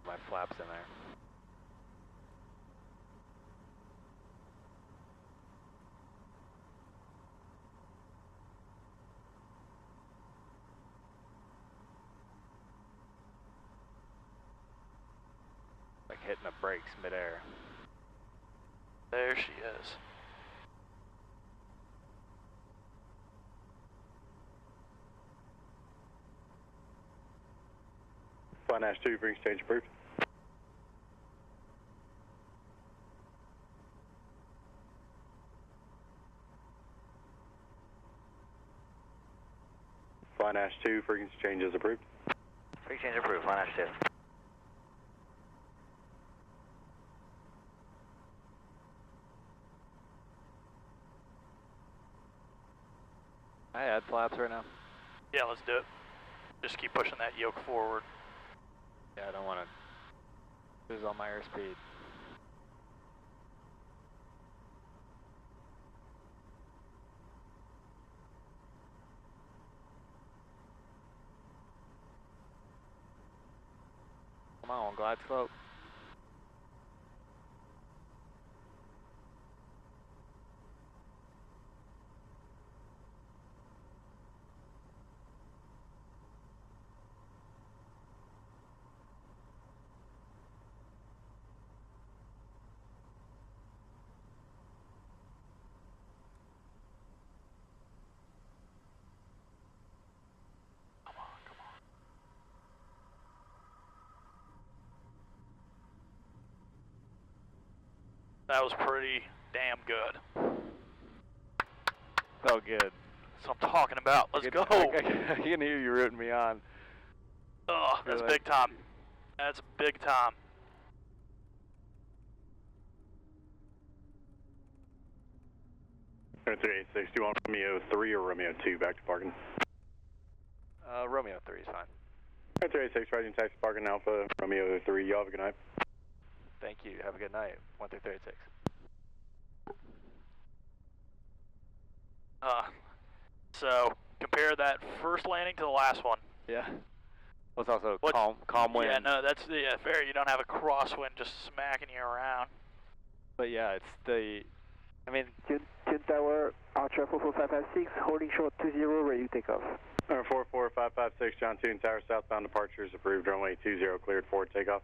My flaps in there. Like hitting the brakes midair. There she is. Flight Nash 2, brings change approved. Flight Nash 2, frequency change is approved. Frequency change approved, Flight Nash 2. I add flaps right now. Yeah, let's do it. Just keep pushing that yoke forward. Yeah, I don't want to lose all my airspeed. Come on, glide slope. That was pretty damn good. Felt good. That's what I'm talking about. Let's go. I can hear you rooting me on. Oh, that's big time. That's big time. Number 386, do you want Romeo 3 or Romeo 2 back to parking? Romeo 3 is fine. Number 386, rising taxi parking Alpha, Romeo 3, y'all have a good night. Thank you. Have a good night. 12386. So compare that first landing to the last one. Yeah. Well, it's also calm wind. Yeah, no, that's fair. You don't have a crosswind just smacking you around. But yeah, it's the. I mean. 10 Tower, Archer 44556, holding short 20, ready to take off. Number 44556, John 2 Tower, southbound departure is approved. Runway 20, cleared for takeoff.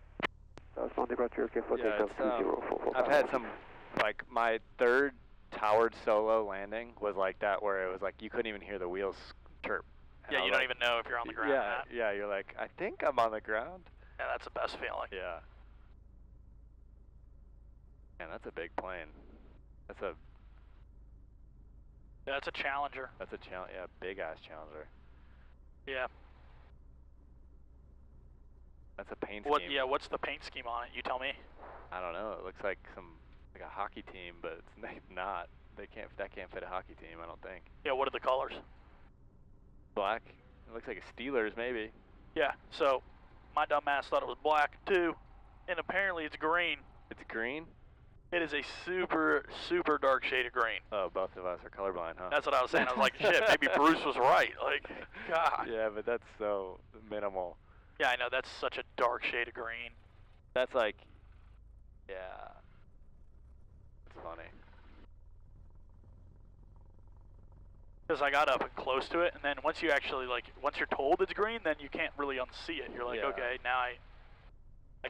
Southbound departure, okay, for Yeah, takeoff 20, 44556. I've had some like my third towered solo landing was like that, where it was like you couldn't even hear the wheels chirp. Yeah, you don't even know if you're on the ground or not. Yeah, you're like, I think I'm on the ground. Yeah, that's the best feeling. Yeah. Man, that's a big plane. That's a Challenger. That's a challenge. Yeah, big ass Challenger. Yeah. That's a paint scheme. Yeah, what's the paint scheme on it? You tell me. I don't know. It looks like like a hockey team, but it's not. That can't fit a hockey team, I don't think. Yeah, what are the colors? Black. It looks like a Steelers, maybe. Yeah, so my dumb ass thought it was black too, and apparently it's green. It's green? It is a super, super dark shade of green. Oh, both of us are colorblind, huh? That's what I was saying. I was like, shit, maybe Bruce was right. Like, God. Yeah, but that's so minimal. Yeah, I know. That's such a dark shade of green. That's like, yeah. It's funny. Because I got up and close to it, and then once you actually, like, once you're told it's green, then you can't really unsee it. You're like, okay, now I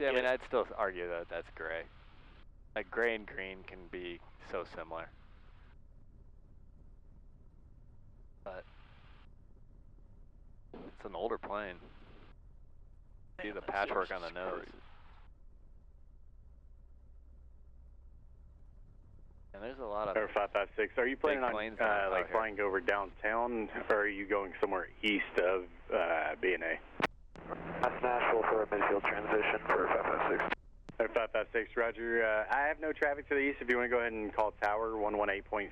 yeah, I mean, I'd still argue that that's gray. Like, gray and green can be so similar. But it's an older plane. See the patchwork on the nose. And there's a lot of Air 556. Are you planning on like flying over downtown, or are you going somewhere east of B&A? That's Nashville for a midfield transition for 556. Air 556, Roger. I have no traffic to the east. If you want to go ahead and call tower 118.6.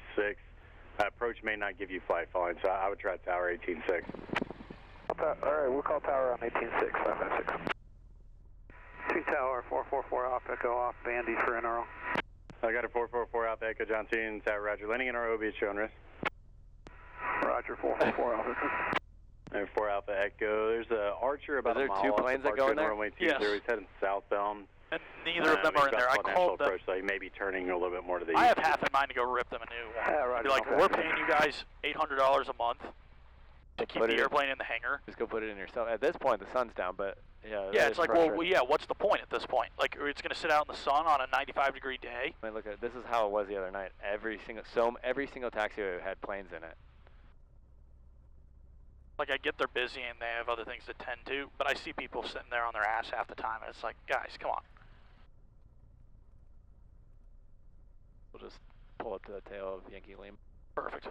Approach may not give you flight following, so I would try tower 18.6. All right, we'll call tower on 18.6, 556. 2 tower, 444 off, echo off, Bandy for NRO. I got a 444 Alpha Echo John C. and tower Roger. Landing in ROB at showing risk. Roger, 444 Alpha Echo. And 4 Alpha Echo. There's a Archer about a mile off. Are there 2 planes that go in there? Yes. He's heading southbound. And neither of them are in there. I called them. Approach, so he may be turning a little bit more to the east. I have half in mind to go rip them a new one. Yeah, Roger. Be like, we're paying you guys $800 a month to keep the airplane in the hangar. Just go put it in yourself. At this point, the sun's down, but yeah. Yeah, it's like, well, yeah, what's the point at this point? Like, it's going to sit out in the sun on a 95-degree day? I mean, look at this is how it was the other night. Every single taxiway had planes in it. Like, I get they're busy and they have other things to tend to, but I see people sitting there on their ass half the time, and it's like, guys, come on. We'll just pull up to the tail of Yankee Lima. Perfect.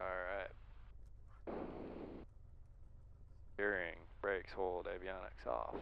Alright. Steering, brakes, hold, avionics off.